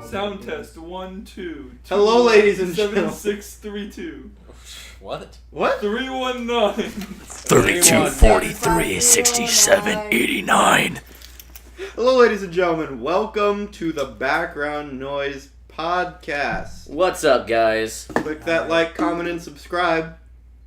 Sound test 1 2. Hello, ladies and gentlemen. 7632. What? 319. 32, 43, 67, 89. Hello, ladies and gentlemen. Welcome to the Background Noise Podcast. What's up, guys? Click that like, comment, and subscribe.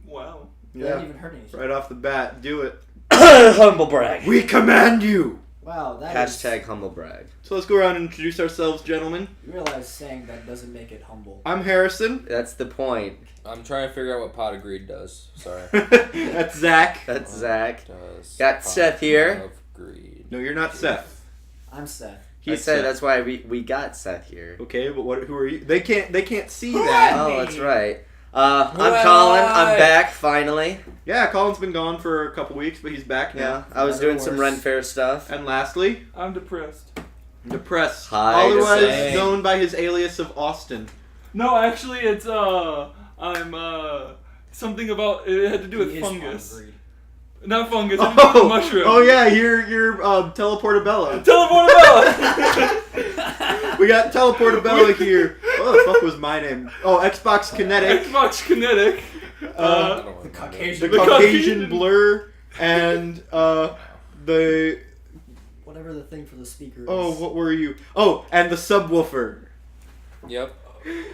Wow. You haven't even heard anything. Right off the bat, do it. Humble brag. We command you. Wow, that Hashtag humble brag. So let's go around and introduce ourselves, gentlemen. You realize saying that doesn't make it humble. I'm Harrison. That's the point. I'm trying to figure out what Pot of Greed does. Sorry. That's Zach. That's Zach. Does Got Pot Seth here. of Greed. No, you're not Seth. I'm Seth. I said that's why we got Seth here. Okay, but who are you? They can't see that. Oh, that's right. I'm Who am Colin. I? I'm back finally. Yeah, Colin's been gone for a couple weeks, but he's back now. Yeah, I was doing some Worse. Ren Fair stuff. And lastly, I'm depressed. Depressed. Hi, Otherwise Same. known by his alias of Austin. No, actually, it's I'm something about it had to do with He is fungus. hungry. Not fungus. It had to do with mushroom. Oh yeah, you're Teleportabella. Teleportabella. We got Teleportabella here. What the fuck was my name? Oh, Xbox Kinetic. Xbox Kinetic. I Uh, don't remember. the Caucasian. The Caucasian Caucasian. Blur and the Whatever the thing for the speaker is. what were you? Oh, and the subwoofer. Yep.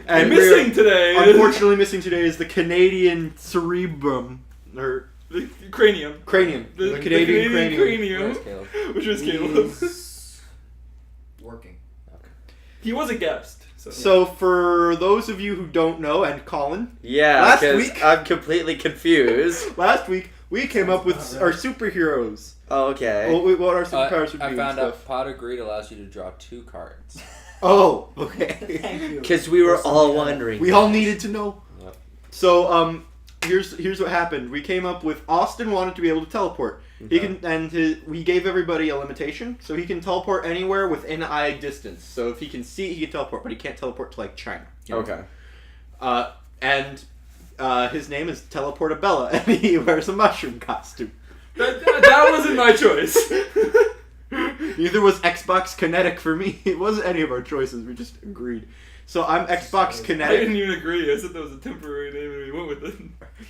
And Missing today. unfortunately missing today is the Canadian cerebrum or The cranium. cranium. The Canadian cranium. Where's Caleb? Which was Caleb. He's working. He was a guest. So. So for those of you who don't know, and Colin, Yeah, Last because week- I'm completely confused. last week we came up with That's our not superheroes. Oh, okay. What our superpowers would be I and found stuff. out Pot of Greed allows you to draw 2 cards. Oh, okay. Thank you. Because we were For some all kind of- wondering. We all needed to know. Yep. So here's what happened. We came up with Austin wanted to be able to teleport. He Okay. can we gave everybody a limitation, so he can teleport anywhere within eye distance. So if he can see, he can teleport, but he can't teleport to like China. Okay. And his name is Teleportabella, and he wears a mushroom costume. that wasn't my choice. Neither was Xbox Kinetic for me. It wasn't any of our choices. We just agreed. So I'm Xbox I Kinetic. didn't even agree. I said that was a temporary name and we went with it.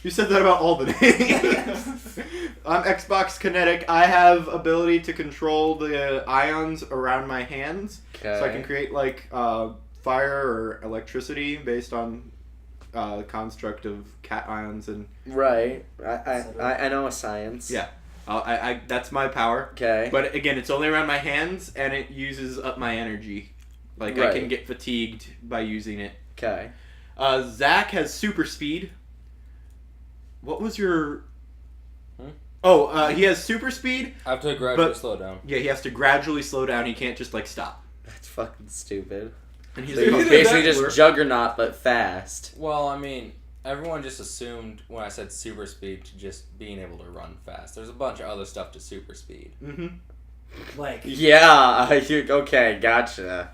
You said that about all the names. I'm Xbox Kinetic. I have ability to control the ions around my hands. Okay. So I can create like fire or electricity based on the construct of cat ions and Right. I know a science. yeah. I that's my power. Okay. But again, it's only around my hands and it uses up my energy. Like I Right. can get fatigued by using it. Okay. Zach has super speed. What was your? Hmm? Oh, he has super speed. I have to gradually But- slow down. Yeah, he has to gradually slow down. He can't just like stop. That's fucking stupid. And he's So you're Either basically that just or- Juggernaut, but fast. Well, I mean, everyone just assumed when I said super speed to just being able to run fast. There's a bunch of other stuff to super speed. Mm-hmm. Like, Yeah. Okay. Gotcha.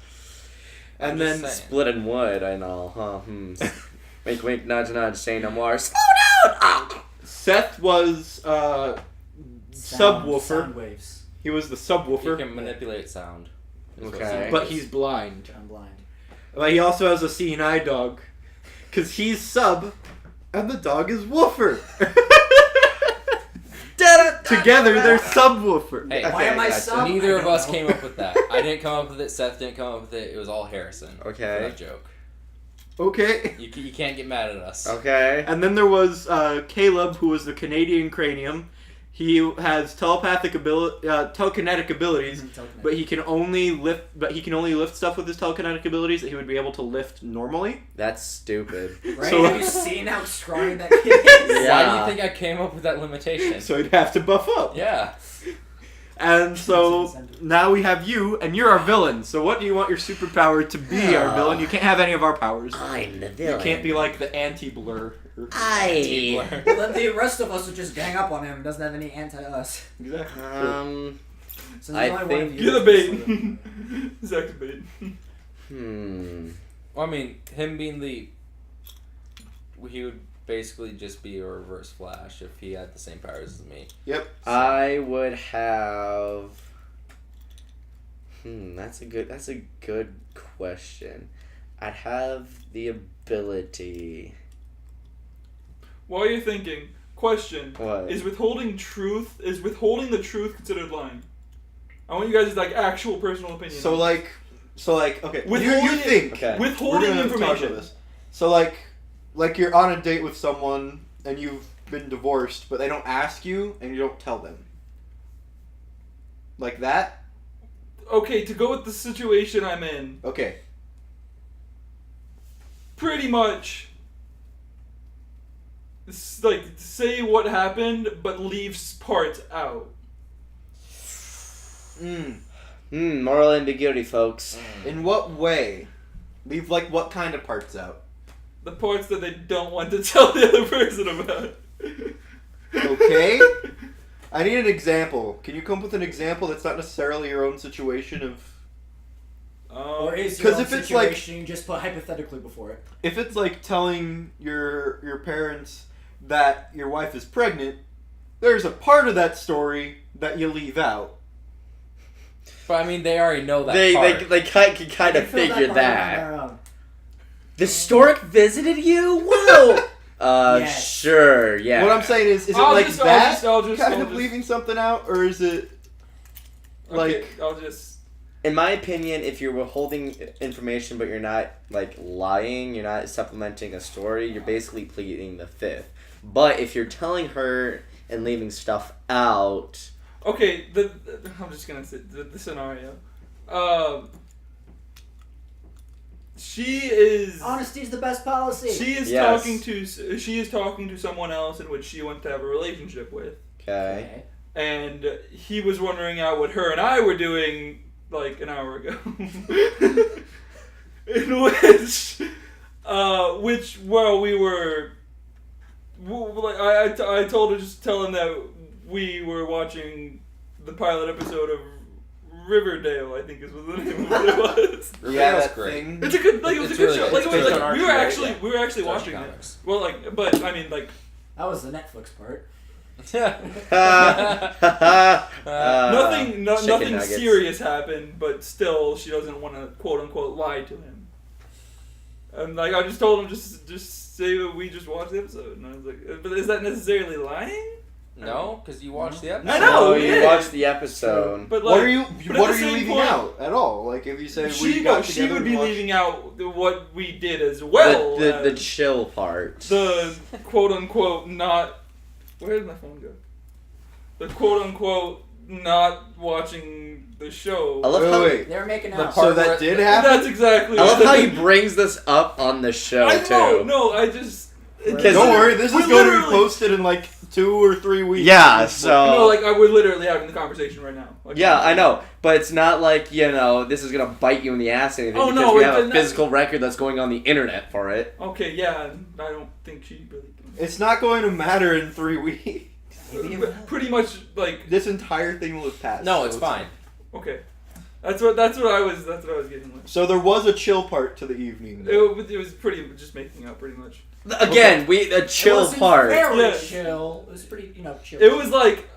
And I'm then just saying. Splitting wood, I know. Huh. Wink, wink, nudge, nudge. Say no more. Slow down. Ah. Seth was subwoofer. Sound waves. He was the You subwoofer, can manipulate sound. is what Okay. sound but is. he's blind. I'm blind. But he also has a seeing eye dog, cause he's sub, and the dog is woofer. Together they're subwoofer. Hey, Why am I gotcha. sub? neither I of don't us know. came up with that. I didn't come up with it. Seth didn't come up with it. It was all Harrison. Okay. For that joke. Okay. You can't get mad at us. Okay. And then there was Caleb, who was the Canadian cranium. He has telekinetic abilities, but he can only lift stuff with his telekinetic abilities that he would be able to lift normally. That's stupid. Right? So- Have you seen how strong that kid is? Yeah. Why do you think I came up with that limitation? So he'd have to buff up. Yeah. And so That's incentive. now we have you, and you're our villain. So what do you want your superpower to be, our villain? You can't have any of our powers. I'm the You villain. can't be like the anti-blur. I. Well, then the rest of us would just gang up on him. Doesn't have any anti-us. Exactly. So I there's only one of think- you. You're the bait. Zach's the bait. Well, I mean, him being the... He would basically just be a reverse Flash if he had the same powers as me. Yep. I would have. That's a good question. I'd have the ability. While you're thinking, question: What? Is withholding the truth considered lying? I want you guys' like actual personal opinion. So on like, okay. You Withholding- think Okay. withholding we're gonna talk about information. this. So like you're on a date with someone and you've been divorced, but they don't ask you and you don't tell them. Like that? Okay, to go with the situation I'm in, Okay. pretty much. Like say what happened, but leaves parts out. Moral ambiguity, folks. In what way? Leave like what kind of parts out? The parts that they don't want to tell the other person about. Okay. I need an example. Can you come up with an example that's not necessarily your own situation of... Or is your 'Cause own if it's like- situation, you just put hypothetically before it. If it's like telling your parents that your wife is pregnant, there's a part of that story that you leave out. But I mean, they already know that They part. can kind They of fill figure part that. on their own. The stork visited you? Whoa! Yes. Sure, yeah. What I'm saying is it I'll like just- that I'll just- kind of leaving something out, or is it like... Okay, I'll just. In my opinion, if you're withholding information but you're not like lying, you're not supplementing a story, you're basically pleading the fifth. But if you're telling her and leaving stuff out, Okay, I'm just gonna say the scenario. She is. Honesty's the best policy. She is Yes. she is talking to someone else in which she wants to have a relationship with, okay. and he was wondering out what her and I were doing like an hour ago, in which we were. Like I told her, just tell him that we were watching the pilot episode of Riverdale, I think is what the name of it was. Riverdale's that great. thing. It's a good, like it was It's a good really show. good. Like, It's it was, based like on we were Archie, actually right? we were actually It's Archie watching it. comics. Well, like, but I mean, like That was the Netflix part. nothing chicken nuggets. serious happened, but still she doesn't want to quote unquote lie to him. And like I just told him just say that we just watched the episode, and I was like, but is that necessarily lying? No, because you watched the episode. I know. So yeah. you watched the episode. But like, What are you but at What the are you same leaving point, out at all? Like if you say we She got she together would and be watched- leaving out what we did as well. the as chill part. the quote unquote not. Where did my phone go? The quote unquote not watching the show. I love how Wait. They were making The out. part So that where- did happen? That's exactly. I love what how he brings this up on the show I know. too. No, I just. Don't worry, this is we're going to be literally- posted in like 2 or 3 weeks. Yeah, so No, like we're literally having the conversation right now. Like, yeah, I know, but it's not like this is gonna bite you in the ass or anything Oh, because no, we it have a didn't- physical record that's going on the internet for it. Okay, yeah, I don't think she really. It's not going to matter in 3 weeks. Pretty much like This entire thing will have passed. No, so it's fine. okay. That's what I was getting with. So there was a chill part to the evening. It was pretty just making out pretty much. Again, a chill it wasn't part. Very Yeah. chill. It was pretty, chill. It was like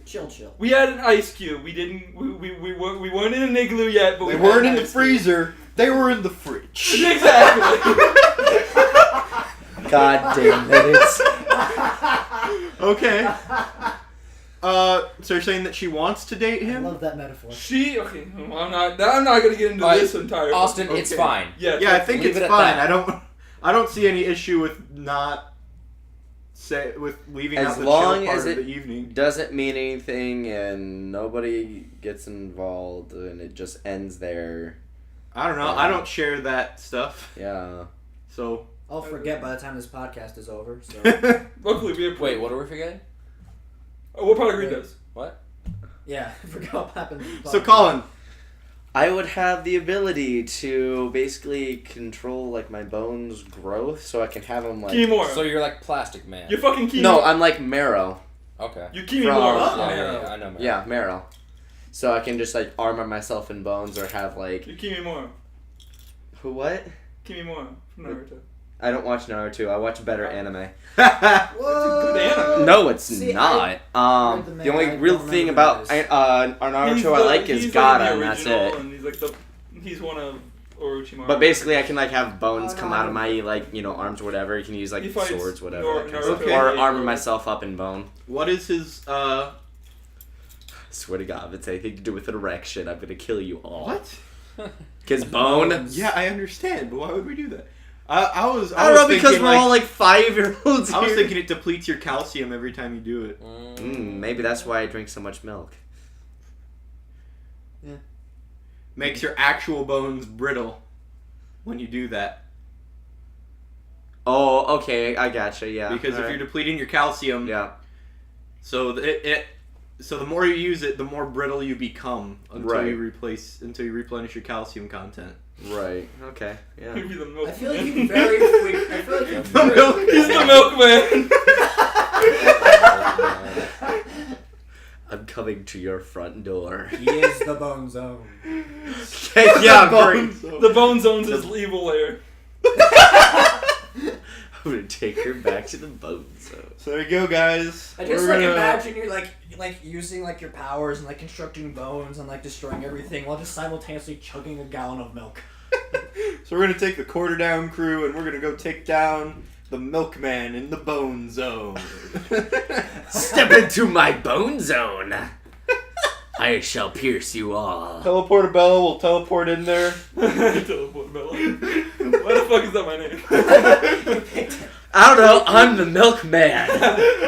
chill. we had an ice cube. We didn't. We weren't in an igloo yet, but They we weren't had in an the ice cube. freezer. They were in the fridge. Exactly. God damn it! It's Okay. So you're saying that she wants to date I him? love that metaphor. Okay. Well, I'm not gonna get into Alright, this entire. Austin, Okay. it's fine. Yeah. Yeah, I think Leave it's it at fine. that. I don't see any issue with with leaving As out the long chill part as of it the evening. doesn't mean anything and nobody gets involved and it just ends there. I don't know. I don't share that stuff. Yeah. So. I'll forget by the time this podcast is over. So Luckily, we have. Wait, what are we forgetting? Oh, what part of Green does? What? yeah, I forgot what happened. So Colin, I would have the ability to basically control like my bones' growth, so I can have them like. Kimura. So you're like Plastic Man. You're fucking Kimura. No, I'm like Marrow. Okay. You're Kimura. From- Yeah, I know. Man. Yeah, Marrow. So I can just like armor myself in bones or have like You're Kimura. who what? Kimura from Naruto. I don't watch Naruto. I watch better anime. Good anime. No, it's See, not. read the The manga, only I real don't thing remember about what it our Naruto I like is he's Gaara, the and that's original, it. And he's like the He's one of Orochimaru. But basically, I can like have bones Oh, come no, out I of my like arms or whatever. You can use like He fights swords, whatever, Nor- that kind of stuff. Okay. Or armor myself up in bone. What is his Swear to God, if it's anything to do with an erection, I'm gonna kill you all. what? Cause bone. Yeah, I understand, but why would we do that? I was I don't know, because thinking, we're all like 5-year-olds. I was here. thinking it depletes your calcium every time you do it. Maybe that's why I drink so much milk. Makes your actual bones brittle when you do that. Oh, okay, I gotcha. Yeah. Because if alright. you're depleting your calcium, yeah. so so the more you use it, the more brittle you become until you replenish your calcium content. Right. Okay. Yeah. He'd be the milk. I feel like you're very quick. I feel like you're very milk- He's the milkman. I'm coming to your front door. He is the Bone Zone. Yeah, great. The Bone Zone's his evil lair. I'm gonna take her back to the bone zone. So there you go, guys. I just We're like gonna- imagine you're like using like your powers and like constructing bones and like destroying everything while just simultaneously chugging a gallon of milk. So we're gonna take the Quarter Down crew and we're gonna go take down the Milkman in the Bone Zone. Step into my bone zone. I shall pierce you all. Teleportabella will teleport in there. Teleport Bella. Why the fuck is that my name? I don't know. I'm the milkman.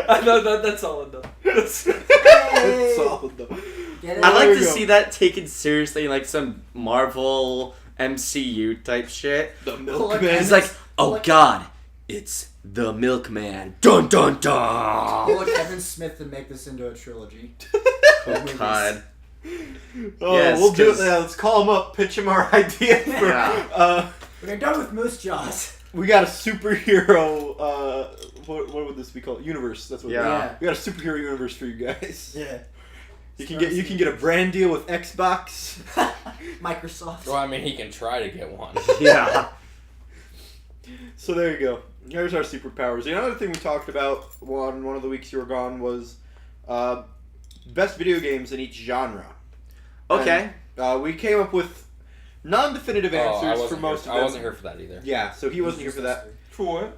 I know that's solid though. That's It's solid though. Get it? I'd like There to we go. see that taken seriously, like some Marvel MCU type shit. The Milkman. It's like, oh god, it's the milkman. Dun dun dun. Pull a Kevin Smith and make this into a trilogy. Oh god. Oh, Yes, we'll do it. 'cause- Yeah, let's call him up, pitch him our idea for. Yeah. We're done with Moose Jaws. We got a superhero. What would this be called? Universe. That's what. Yeah. Yeah. We got a superhero universe for you guys. Yeah. You can get a brand deal with Xbox. Microsoft. Well, I mean, he can try to get one. Yeah. So there you go. There's our superpowers. The other thing we talked about on one of the weeks you were gone was best video games in each genre. Okay. And, we came up with non-definitive Oh, I answers wasn't for most here. of I them. wasn't here for that either. Yeah, so he wasn't here for that. for what?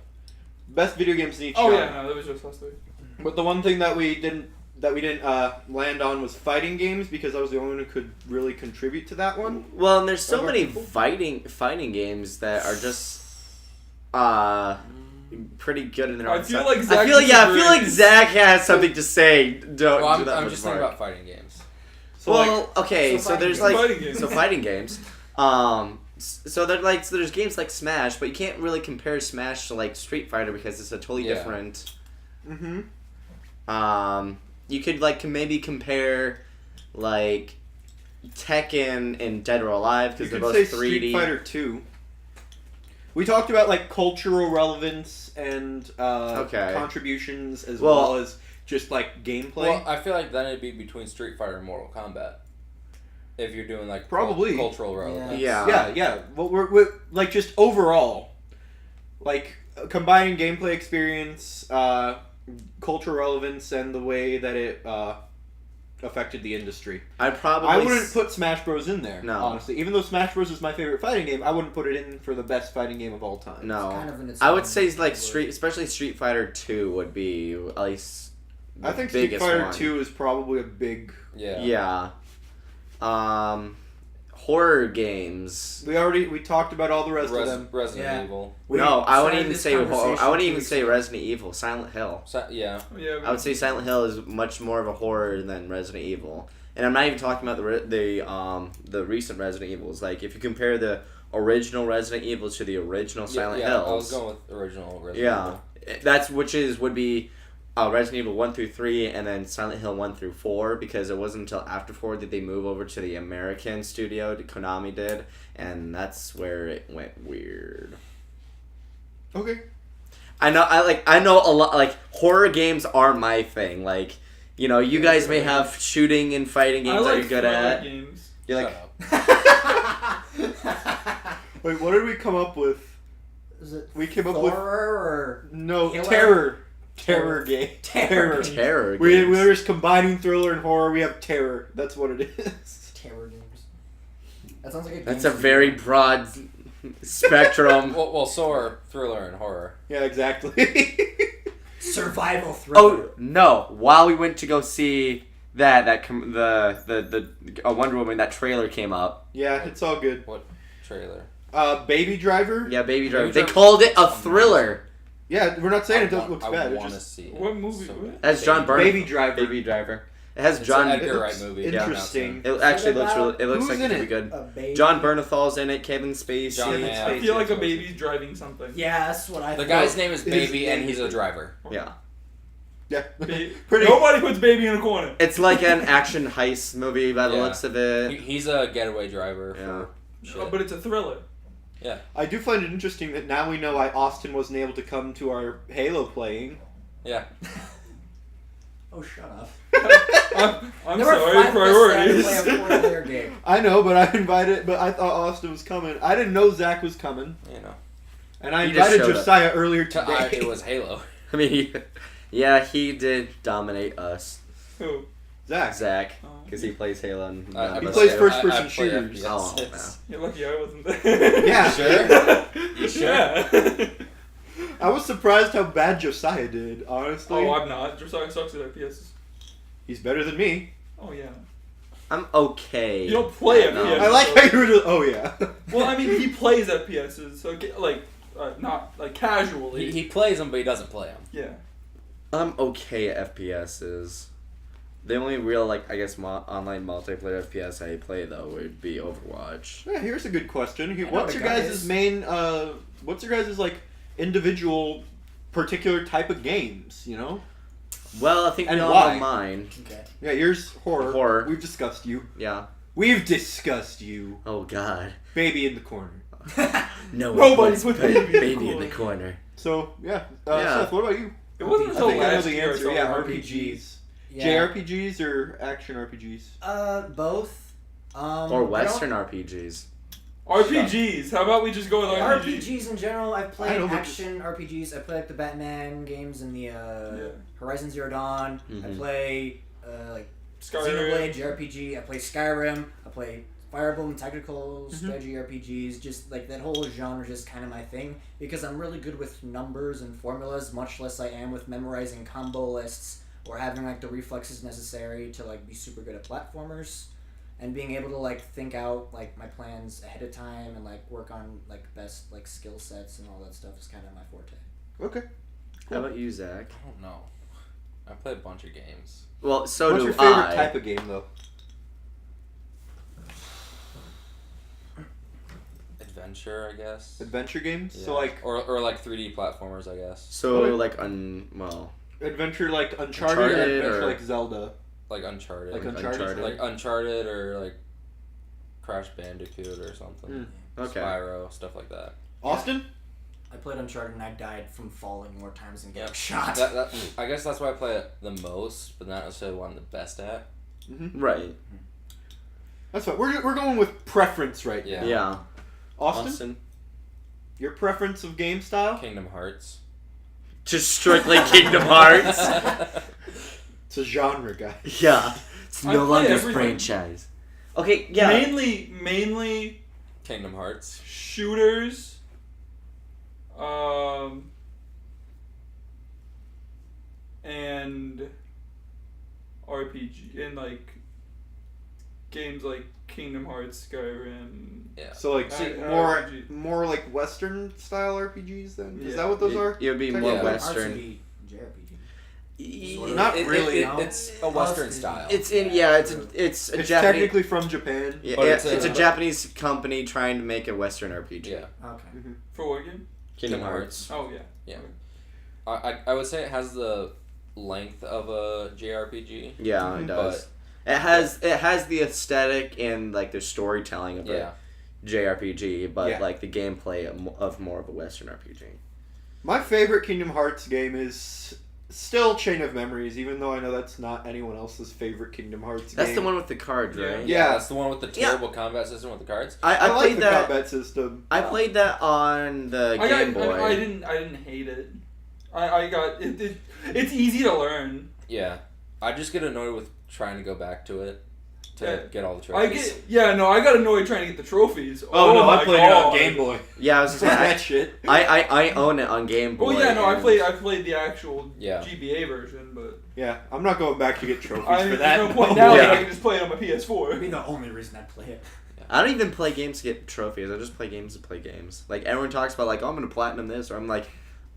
Best video games in each Oh genre. yeah, no, that was just last week. But the one thing that we didn't land on was fighting games because I was the only one who could really contribute to that one. Well, and there's so Other many people? fighting games that are just pretty good in their own I feel side. like Zach I feel like disagrees. Zach has something to say. Don't Well, do that I'm much just thinking mark. about fighting games. So Well, okay, so so there's fighting like Fighting games. fighting games. So there's games like Smash, but you can't really compare Smash to like Street Fighter because it's a totally Yeah. different. mm-hmm. You could like maybe compare like Tekken and Dead or Alive You because they're could both say 3D. Street Fighter 2. We talked about like cultural relevance and Okay. contributions as Well- well as just like gameplay. Well, I feel like then it'd be between Street Fighter and Mortal Kombat. If you're doing like Probably. cultural relevance. Yeah. Yeah. Well, we're like just overall, like combining gameplay experience, cultural relevance, and the way that it affected the industry. I probably I wouldn't put Smash Bros in there. No. Honestly, even though Smash Bros is my favorite fighting game, I wouldn't put it in for the best fighting game of all time. No, Kind of in its I would own say like category. especially Street Fighter 2 would be at least. The I think Street biggest Fighter one. 2 is probably a big. Yeah. Yeah. Horror games. We talked about all the rest of them. Resident Yeah. Evil. No, I wouldn't started even this say horror. conversation I wouldn't 2 even weeks say ago. Resident Evil. Silent Hill. Yeah. Yeah, I would say Silent Hill is much more of a horror than Resident Evil, and I'm not even talking about the recent Resident Evils. Like if you compare the original Resident Evil to the original Silent yeah, I was Hills, going with original Resident yeah, Evil. that's would be Resident Evil 1 through 3, and then Silent Hill 1 through 4, because it wasn't until after 4 did they move over to the American studio that Konami did, and that's where it went weird. Okay. I know a lot, like horror games are my thing. Like, you know, you guys may have shooting and fighting games I that like you're good thriller at. games. You're like, Shut up. Wait, what did we come up with? Is it We came up with horror no Killer? terror game. Terror. terror We games. we're just combining thriller and horror. We have terror. That's what it is. or terror games? That sounds like a That's game a very broad spectrum. Well, so are thriller and horror. Yeah, exactly. survival thriller. Oh no! While we went to go see the Wonder Woman, that trailer came up. Yeah, it's all good. What trailer? Baby Driver. Yeah, Baby Driver. Baby They Driver. called it a thriller. Yeah, we're not saying it doesn't look I bad. It's want to just see it. What movie? so What? bad. It has John Bernthal. Baby Driver. Baby Driver. It has It's John. an Edgar it Wright looks movie. interesting. It actually Is it looks about- really. It looks who's like in it could it? be good. A baby. John Bernathal's in it. Kevin Spacey. John Yeah. Hamm. I feel like a baby's driving something. Yeah, that's what I The thought. guy's name is It is Baby, and he's a driver. Yeah. Yeah, Ba- pretty. Nobody puts baby in a corner. It's like an action heist movie by the Yeah. looks of it. He's a getaway driver. Yeah. For shit. Oh, but it's a thriller. I do find it interesting that now we know why Austin wasn't able to come to our Halo playing. Yeah. Oh, shut up. I'm There were sorry, 5% priorities. play a 4-player game. I know, but I invited. But I thought Austin was coming. I didn't know Zach was coming, You know. and I He just invited showed up. Josiah earlier today. It was Halo. I mean, yeah, he did dominate us, Who? Zach. Zach, Oh. because he plays Halo. And I He must plays say, first-person I play shooters. FPS. Oh, It's- You're lucky I wasn't there. Yeah. Sure? You sure? Yeah. I was surprised how bad Josiah did. Honestly, Oh, I'm not. Josiah sucks at FPS. he's better than me. Oh, yeah. I'm okay. You don't play No. FPS. I like how you were just. Oh yeah. Well, I mean, he plays FPSs, so like, not like casually. He plays them, but he doesn't play them. Yeah. I'm okay at FPSs. The only real, like, I guess, online multiplayer FPS I play, though, would be Overwatch. Yeah, here's a good question. know What's the your guy guys' is. main? What's your guys' like individual, particular type of games? You know? Well, I think we And all why? know mine. Okay. Yeah, yours horror. Horror. We've discussed you. Yeah. We've discussed you. Oh, God. Baby in the corner. No Nobody one puts puts baby in the in the corner. So yeah. Yeah. Seth, what about you? It wasn't I until think I know last the year I answer. saw Yeah, RPGs. RPGs. Yeah. JRPGs or action RPGs? Both. Or Western RPGs. RPGs. How about we just go with RPGs? RPGs in general, I've I played know, but action RPGs. I play like the Batman games and the Yeah. Horizon Zero Dawn. I Mhm. play like Skyrim. Xenoblade JRPG. I play Skyrim. I play Fire Emblem tactical Mhm. strategy RPGs. Just like that whole genre is just kind of my thing because I'm really good with numbers and formulas, much less I am with memorizing combo lists or having like the reflexes necessary to like be super good at platformers. And being able to like think out like my plans ahead of time and like work on like best like skill sets and all that stuff is kind of my forte. Okay. How about you, Zach? I don't know. I play a bunch of games. Well, so What's do your favorite I. type of game though? Adventure, I guess. Adventure games. Yeah. So like or like 3D platformers, I guess. So, Okay. like, adventure like Uncharted, or Uncharted adventure or- like Zelda. Like Uncharted. Like Uncharted. Like Uncharted or like Crash Bandicoot or something. Okay. Spyro, stuff like that. Austin? I played Uncharted and I died from falling more times than getting Yep. shot. I guess that's why I play it the most, but not necessarily what I'm the best at. right. That's fine. We're going with preference right Yeah. now. Yeah. Austin, your preference of game style? Kingdom Hearts. Just strictly Kingdom Hearts. It's a genre guy. Yeah. It's I no play longer everything. franchise. Okay, yeah. Mainly Kingdom Hearts. shooters. And RPG and like games like Kingdom Hearts, Skyrim. Yeah. So like RPG. more like Western style RPGs then? Is Yeah. that what those are? It would be more Technically? Western. RCB, JRPG. Sort of. Not really, no. It's a Western style. It's in it's a It's Japanese. technically from Japan. Yeah, But it's it's a a- Japanese company trying to make a Western RPG. Yeah. Okay. For what game? Kingdom Hearts. Oh yeah. Yeah. I would say it has the length of a JRPG. Yeah, it does. It has the aesthetic and like the storytelling of Yeah. a JRPG, but Yeah. like the gameplay of more of a Western RPG. My favorite Kingdom Hearts game is still Chain of Memories, even though I know that's not anyone else's favorite Kingdom Hearts That's game. the one with the cards, right? Yeah. That's the one with the terrible combat system with the cards. I I like played the that. combat system. I played that on the Game Boy. I didn't hate it. I got it. It's easy to learn. Yeah. I just get annoyed with trying to go back to it. to get all the I trophies. I got annoyed trying to get the trophies. Oh, no, I my played it on God. Game Boy. Yeah, I was just Fuck saying, that shit. I own it on Game Boy. Well, yeah, no, I and- played the actual Yeah. GBA version, but Yeah, I'm not going back to get trophies I for mean, that. there's no point now. Yeah. I can just play it on my That'd PS4. be the only reason I play it. I don't even play games to get trophies. I just play games to play games. Like everyone talks about, like, oh, I'm gonna platinum this, or I'm like,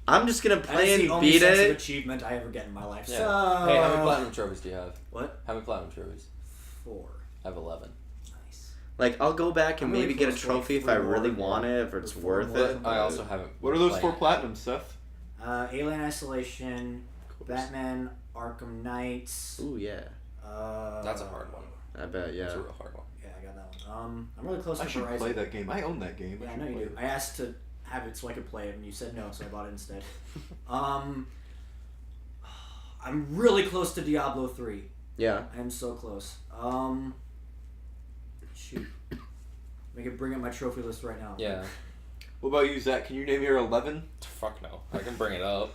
I'm just gonna play That's the and only beat sense of it. achievement I ever get in my life. Yeah. So Hey, how many platinum trophies do you have? What? How many platinum trophies? 4. I have 11. Nice. Like, I'll go back and I'm really maybe get a close to, like, trophy if 3 I really more, want yeah. it, if it's Or 4 worth more. it. I also haven't. What are those played 4 it. platinum stuff? Alien Isolation, Batman, Arkham Knights. Ooh, yeah. That's a hard one. I bet, yeah. That's a real hard one. Yeah, I got that one. I'm really close I to should Horizon. play that game. I own that game. Yeah, I should know you play do. it. I asked to have it so I could play it, and you said no, so I bought it instead. I'm really close to Diablo 3. Yeah. I am so close. Shoot. I can bring up my trophy list right now. Yeah. What about you, Zach? Can you name your 11 Fuck no. I can bring it up.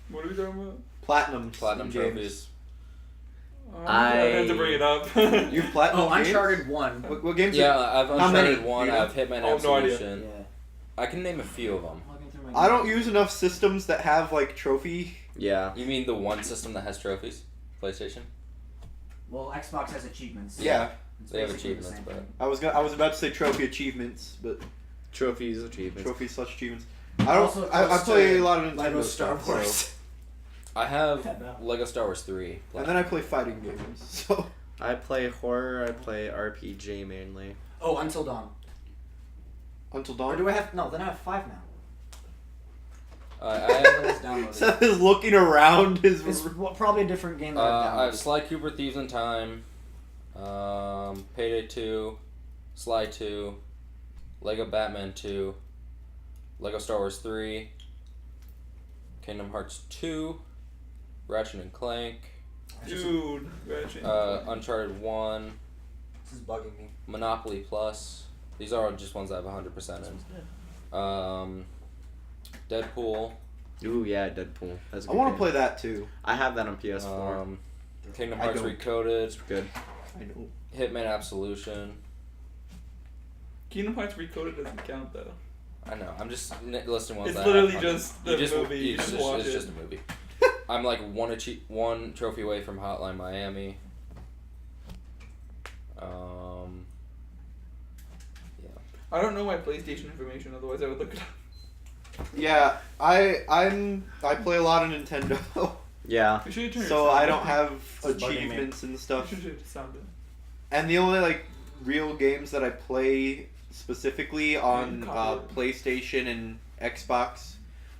What are we talking about? platinum Platinum games? trophies. I have to bring it up. You've platinum Oh, games? Uncharted 1. What games? Yeah, I've How many? Uncharted 1. Do I you have Hitman Oh, no idea. Absolution. Yeah. I can name a few of them. I'm looking through my I don't games. use enough systems that have like trophy. Yeah. You mean the one system that has trophies? PlayStation? Well, Xbox has achievements. Yeah, It's They have basically the achievements, same but- thing. I was about to say trophy achievements, but Trophies, achievements. trophy slash achievements. I don't. Also I close play to a lot of Nintendo Lego Star stuff, Wars. so- I have Yeah, no. Lego Star Wars 3. and then I play fighting games. So I play horror, I play RPG mainly. Oh, Until Dawn. Until Or Dawn. do I have... No, then I have 5 now. I It's have, downloaded. Seth is looking around his. It's probably a different game that I've I have downloaded. Sly Cooper Thieves in Time, Payday 2, Sly 2, Lego Batman 2, Lego Star Wars 3, Kingdom Hearts 2, Ratchet and Clank, Dude, Ratchet. Uncharted 1, This is bugging me. Monopoly Plus. These are just ones I have 100% in. Deadpool, Ooh, yeah, Deadpool. That's a I good want game. to play that too. I have that on PS4. Kingdom I Hearts don't. Recoded, Good. I know. Hitman Absolution. Kingdom Hearts Recoded doesn't count though. I know. I'm just listing ones. It's that literally have just the movie. You just watch it's it. just a movie. I'm like one trophy away from Hotline Miami. Yeah. I don't know my PlayStation information, otherwise I would look it up. Yeah, I play a lot of Nintendo, Yeah. You should turn your so sound I don't down. have This is bugging me. achievements and You stuff. should turn your sound down. And the only like real games that I play specifically on copyright. PlayStation and Xbox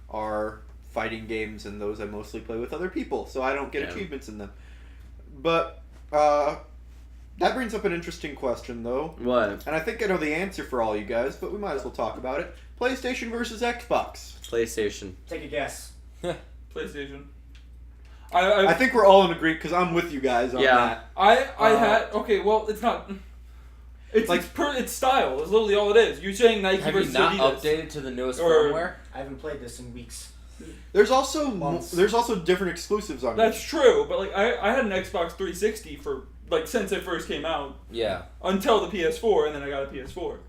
are fighting games, and those I mostly play with other people, so I don't get Yeah. achievements in them. But that brings up an interesting question, though, What? and I think I know the answer for all you guys, but we might as well talk about it. PlayStation versus Xbox. PlayStation. Take a guess. PlayStation. I think we're all in agreement because I'm with you guys on Yeah. that. I had okay. Well, it's not. It's Like- it's style. It's literally all it is. You're saying Nike Have you versus not Adidas. updated to the newest Or- firmware? I haven't played this in weeks. There's also Once. there's also different exclusives on That's it. true, but like I had an Xbox 360 for like since it first came out Yeah. until the PS4, and then I got a PS4.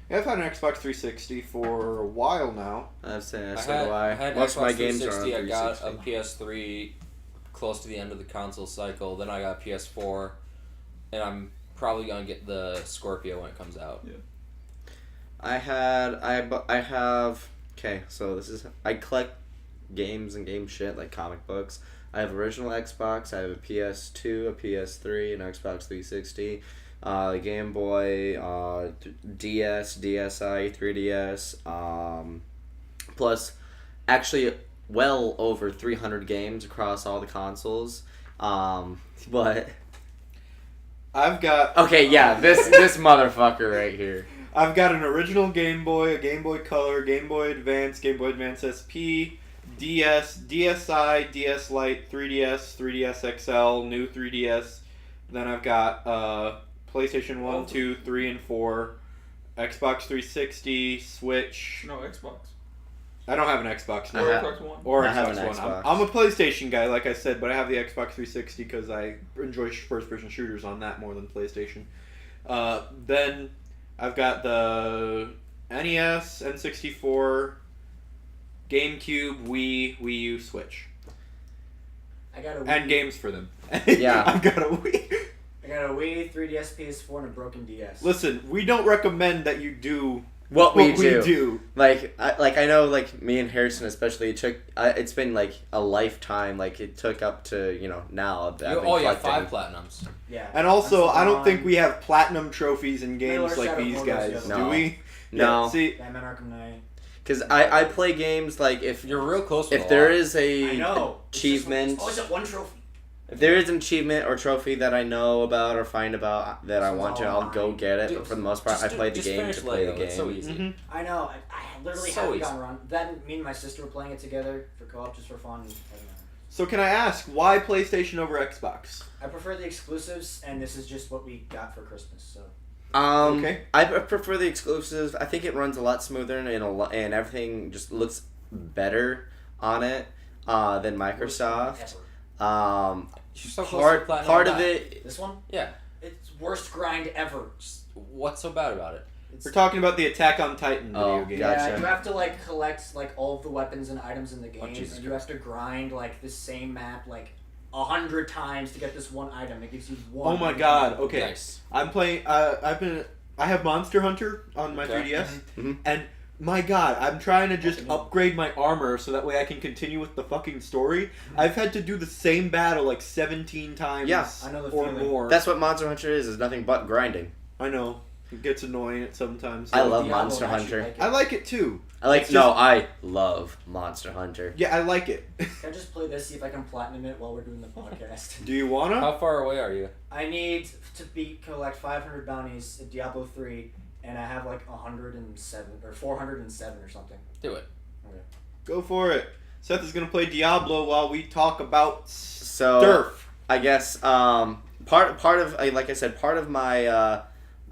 Yeah, I've had an Xbox 360 for a while now. I'd say I so had, do I. I had Most Xbox of my games are on 360. I got a 360. PS3 close to the end of the console cycle. Then I got a PS4, and I'm probably gonna get the Scorpio when it comes out. I have. Okay, so this is. I collect games and game shit like comic books. I have original Xbox. I have a PS2, a PS3, an Xbox 360, Game Boy, DS, DSi, 3DS, plus actually well over 300 games across all the consoles. But I've got okay, yeah, this motherfucker right here. I've got an original Game Boy, a Game Boy Color, Game Boy Advance, Game Boy Advance SP, DS, DSi, DS Lite, 3DS, 3DS XL, new 3DS. Then I've got PlayStation 1, 2, 3, and 4, Xbox 360, Switch. No Xbox. I don't have an Xbox I now. have- Xbox One. Or I have Xbox an One. Xbox. I'm a PlayStation guy, like I said, but I have the Xbox 360 because I enjoy first-person shooters on that more than PlayStation. Then I've got the NES, N64, GameCube, Wii, Wii U, Switch, I got a Wii. and games for them. Yeah. I've got a Wii. I got a Wii, 3DS, PS4, and a broken DS. Listen, we don't recommend that you do What we do. do. I know, like, me and Harrison especially, it's been, like, a lifetime, like, it took up to, now. I've been Oh yeah, collecting. 5 platinums. Yeah. And also, I don't think Pokemon, we have platinum trophies in Miller games like Shadow these Mordor's guys, the do other we? No. Yeah, see, Batman Arkham Knight. Because I play games, like, if You're real close. With if a there lot. is I know. achievement, It's always at one trophy. if there is an achievement or trophy that I know about or find about that I want to, I'll go get it. Dude, But for the most part, I play the just game finish to play the Lego. It's so game. easy. Mhm. I know. I literally So haven't easy. gotten around. Then me and my sister were playing it together for co-op just for fun. I don't know. So can I ask, why PlayStation over Xbox? I prefer the exclusives, and this is just what we got for Christmas. So Okay. I prefer the exclusives. I think it runs a lot smoother and everything just looks better on it than Microsoft. Ever. You're so close to platinum Part on of that. it. This one, Yeah. it's worst grind ever. What's so bad about it? We're talking about the Attack on Titan Oh, video game. Gotcha. Yeah, you have to like collect like all of the weapons and items in the game, Jesus and you have to grind like the same map like 100 times to get this one item. It gives you one. Oh my god, okay. Nice. I'm playing, I have Monster Hunter on my Okay. 3DS, Mhm. and my god, I'm trying to just Fucking- upgrade my armor so that way I can continue with the fucking story. I've had to do the same battle like 17 times Yeah, I know the or feeling. more. That's what Monster Hunter is nothing but grinding. I know. It gets annoying at sometimes. I love Diablo Monster actually Hunter. like it. I like it too. It's I love Monster Hunter. Yeah, I like it. Can I just play this, see if I can platinum it while we're doing the podcast? Do you wanna? How far away are you? I need to collect 500 bounties in Diablo 3, and I have like 107 or 407 or something. Do it. Go for it. Seth is gonna play Diablo while we talk about So Durf. I guess part of like I said, part of my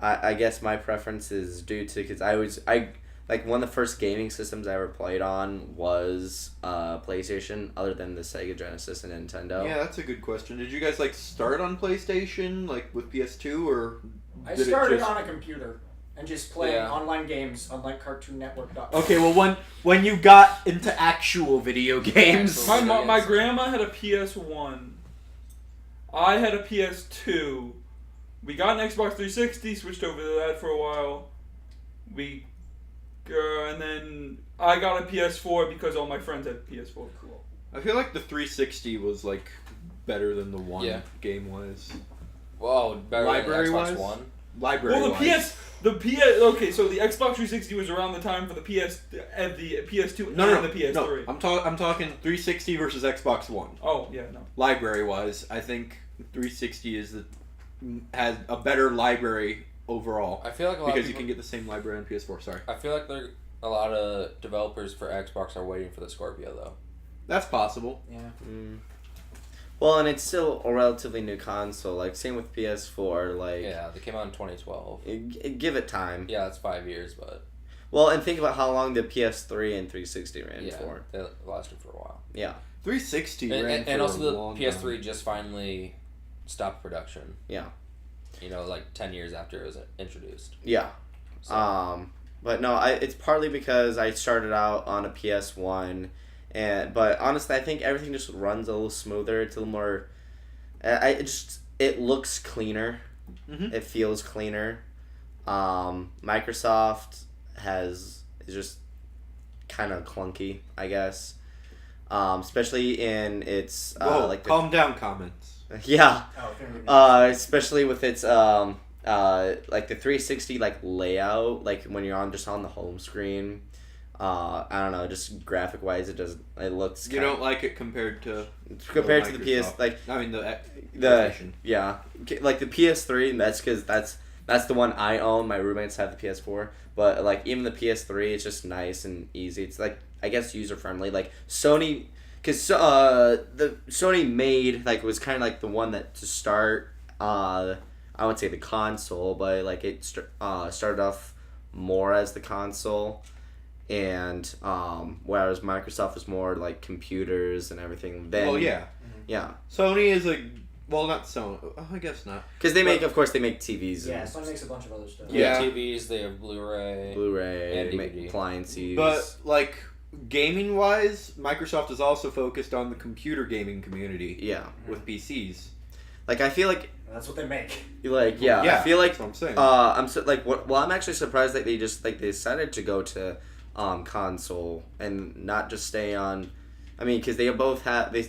I guess my preference is due to because I like one of the first gaming systems I ever played on was PlayStation, other than the Sega Genesis and Nintendo. Yeah, that's a good question. Did you guys like start on PlayStation, like with PS2, or I did started it just... on a computer and just playing Yeah. online games on like CartoonNetwork.com. Okay, well when you got into actual video games, My grandma had a PS1. I had a PS2. We got an Xbox 360, switched over to that for a while. And then I got a PS4 because all my friends had PS4. Cool. I feel like the 360 was like better than the one Yeah. game was. Whoa, better Library-wise? than Xbox One. Library. Well, okay, so the Xbox 360 was around the time for the PS2 and the PS3. No. I'm talking 360 versus Xbox One. Oh yeah, no. Library wise, I think 360 has a better library overall I feel like a lot because of you people, can get the same library on PS4. Sorry, I feel like a lot of developers for Xbox are waiting for the Scorpio though. that's possible. Yeah. Well, and it's still a relatively new console. Like same with PS4. Like Yeah, they came out in 2012. give it time. Yeah, that's 5 years, but Well, and think about how long the PS3 and 360 ran yeah, for. they lasted for a while. Yeah. 360 ran And for also a the long PS3 time. just finally stopped production. Yeah. You know, like 10 years after it was introduced. Yeah. So, But no, it's partly because I started out on a PS1, but honestly, I think everything just runs a little smoother. It's a little more. It looks cleaner. Mhm. It feels cleaner. Microsoft is just kind of clunky, I guess. Especially in its Whoa, like calm down comments. yeah. Oh, if you're gonna- Especially with its like the 360 like layout, like when you're on the home screen. I don't know, just graphic wise, it looks. You don't like it compared to compared to the PS Microsoft. like I mean the the yeah like the PS3, and that's because that's the one I own. My roommates have the PS4, but like even the PS3, it's just nice and easy. It's like I guess user friendly. Like Sony, because the Sony made like was kind of like the one that to start. I would say the console, but like it started off more as the console, and whereas Microsoft is more like computers and everything. Then Well, yeah. yeah, Sony is well, not Sony. I guess not. because they make TVs. Yeah, and Sony makes a bunch of other stuff. Yeah. TVs, they have Blu-ray. Blu-ray, And they make DVD. appliances. But like gaming wise, Microsoft is also focused on the computer gaming community yeah, with PCs. like I feel like That's what they make. I feel like that's what I'm saying. I'm I'm actually surprised that they decided to go to console and not just stay on. I mean, because they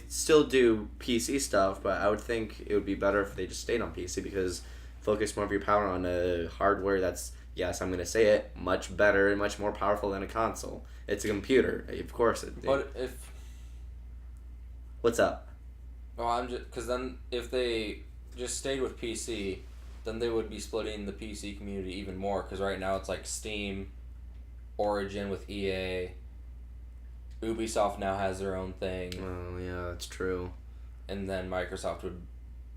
still do PC stuff, but I would think it would be better if they just stayed on PC because focus more of your power on a hardware that's, yes, I'm gonna say it, much better and much more powerful than a console. It's a computer, of course. But if What's up? well, I'm just because then if they just stayed with PC, then they would be splitting the PC community even more. Because right now it's like Steam, Origin with EA. Ubisoft now has their own thing, Oh yeah, that's true. and then Microsoft would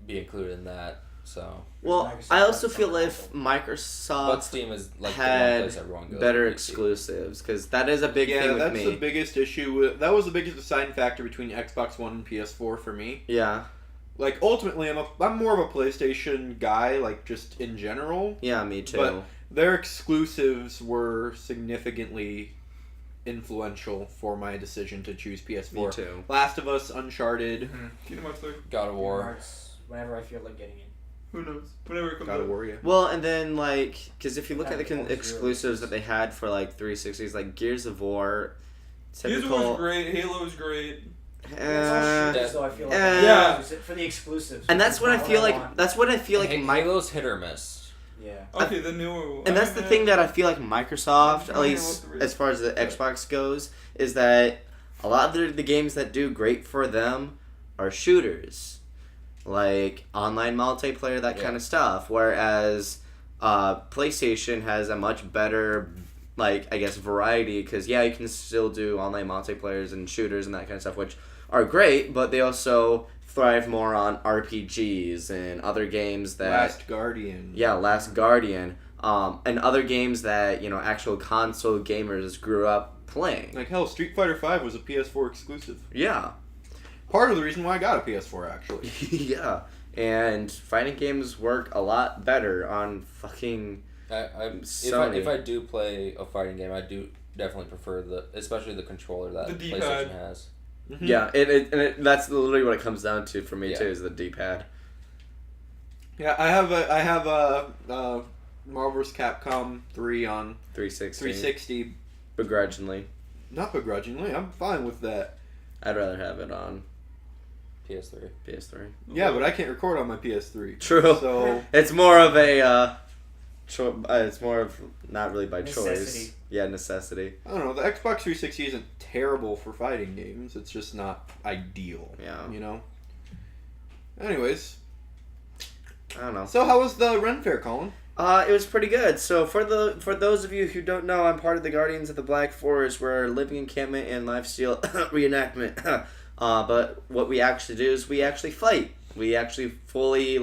be included in that. So, Well, Microsoft I also has feel some if but Microsoft Steam is like the had one place everyone goes. better for PC. exclusives, because that is a big thing with that's me. the biggest issue. That was the biggest deciding factor between Xbox One and PS4 for me. Yeah, Like ultimately, I'm more of a PlayStation guy, like just in general. yeah, me too. But their exclusives were significantly influential for my decision to choose PS4. Me too. Last of Us, Uncharted, Kingdom Hearts 3. God of Kingdom War. Hearts, whenever I feel like getting it. Who knows? Whenever it comes God of out. War, yeah. Well, and then because if you look at the Yeah, exclusives that they had for like 360s, like Gears of War, Gears of War's typical, great. Halo's great. It's all shooters, though, I feel like. Yeah. For the exclusives. and that's what I Not feel like. want. That's what I feel like. Halo's hit or miss. Yeah. Okay, the newer. And that's the thing that I feel like Microsoft, at least as far as the Xbox goes, is that a lot of the games that do great for them are shooters, like online multiplayer, that kind of stuff. Whereas PlayStation has a much better, like, I guess, variety, because yeah, you can still do online multiplayers and shooters and that kind of stuff, which are great, but they also thrive more on RPGs and other games that Last Guardian. yeah, Last Guardian, and other games that actual console gamers grew up playing. Like hell, Street Fighter V was a PS4 exclusive. Yeah, Part of the reason why I got a PS4 actually. yeah, and fighting games work a lot better on fucking Sony. If I do play a fighting game, I do definitely prefer especially the controller that The D-pad. PlayStation has. Mhm. yeah. That's literally what it comes down to for me Yeah. too, is the D-pad. Yeah, I have a Marvel vs. Capcom 3 on 360. 360. Begrudgingly, Not begrudgingly, I'm fine with that. I'd rather have it on PS3. PS3. Yeah, but I can't record on my PS3. True. So It's more of a. It's more of not really by choice. Necessity. Yeah, necessity. I don't know. The Xbox 360 isn't terrible for fighting games. It's just not ideal. Yeah. You know. Anyways, I don't know. so how was the Ren Fair, Colin? It was pretty good. So for those of you who don't know, I'm part of the Guardians of the Black Forest. We're a living encampment and lifesteal reenactment. But what we actually do is we actually fight. We actually fully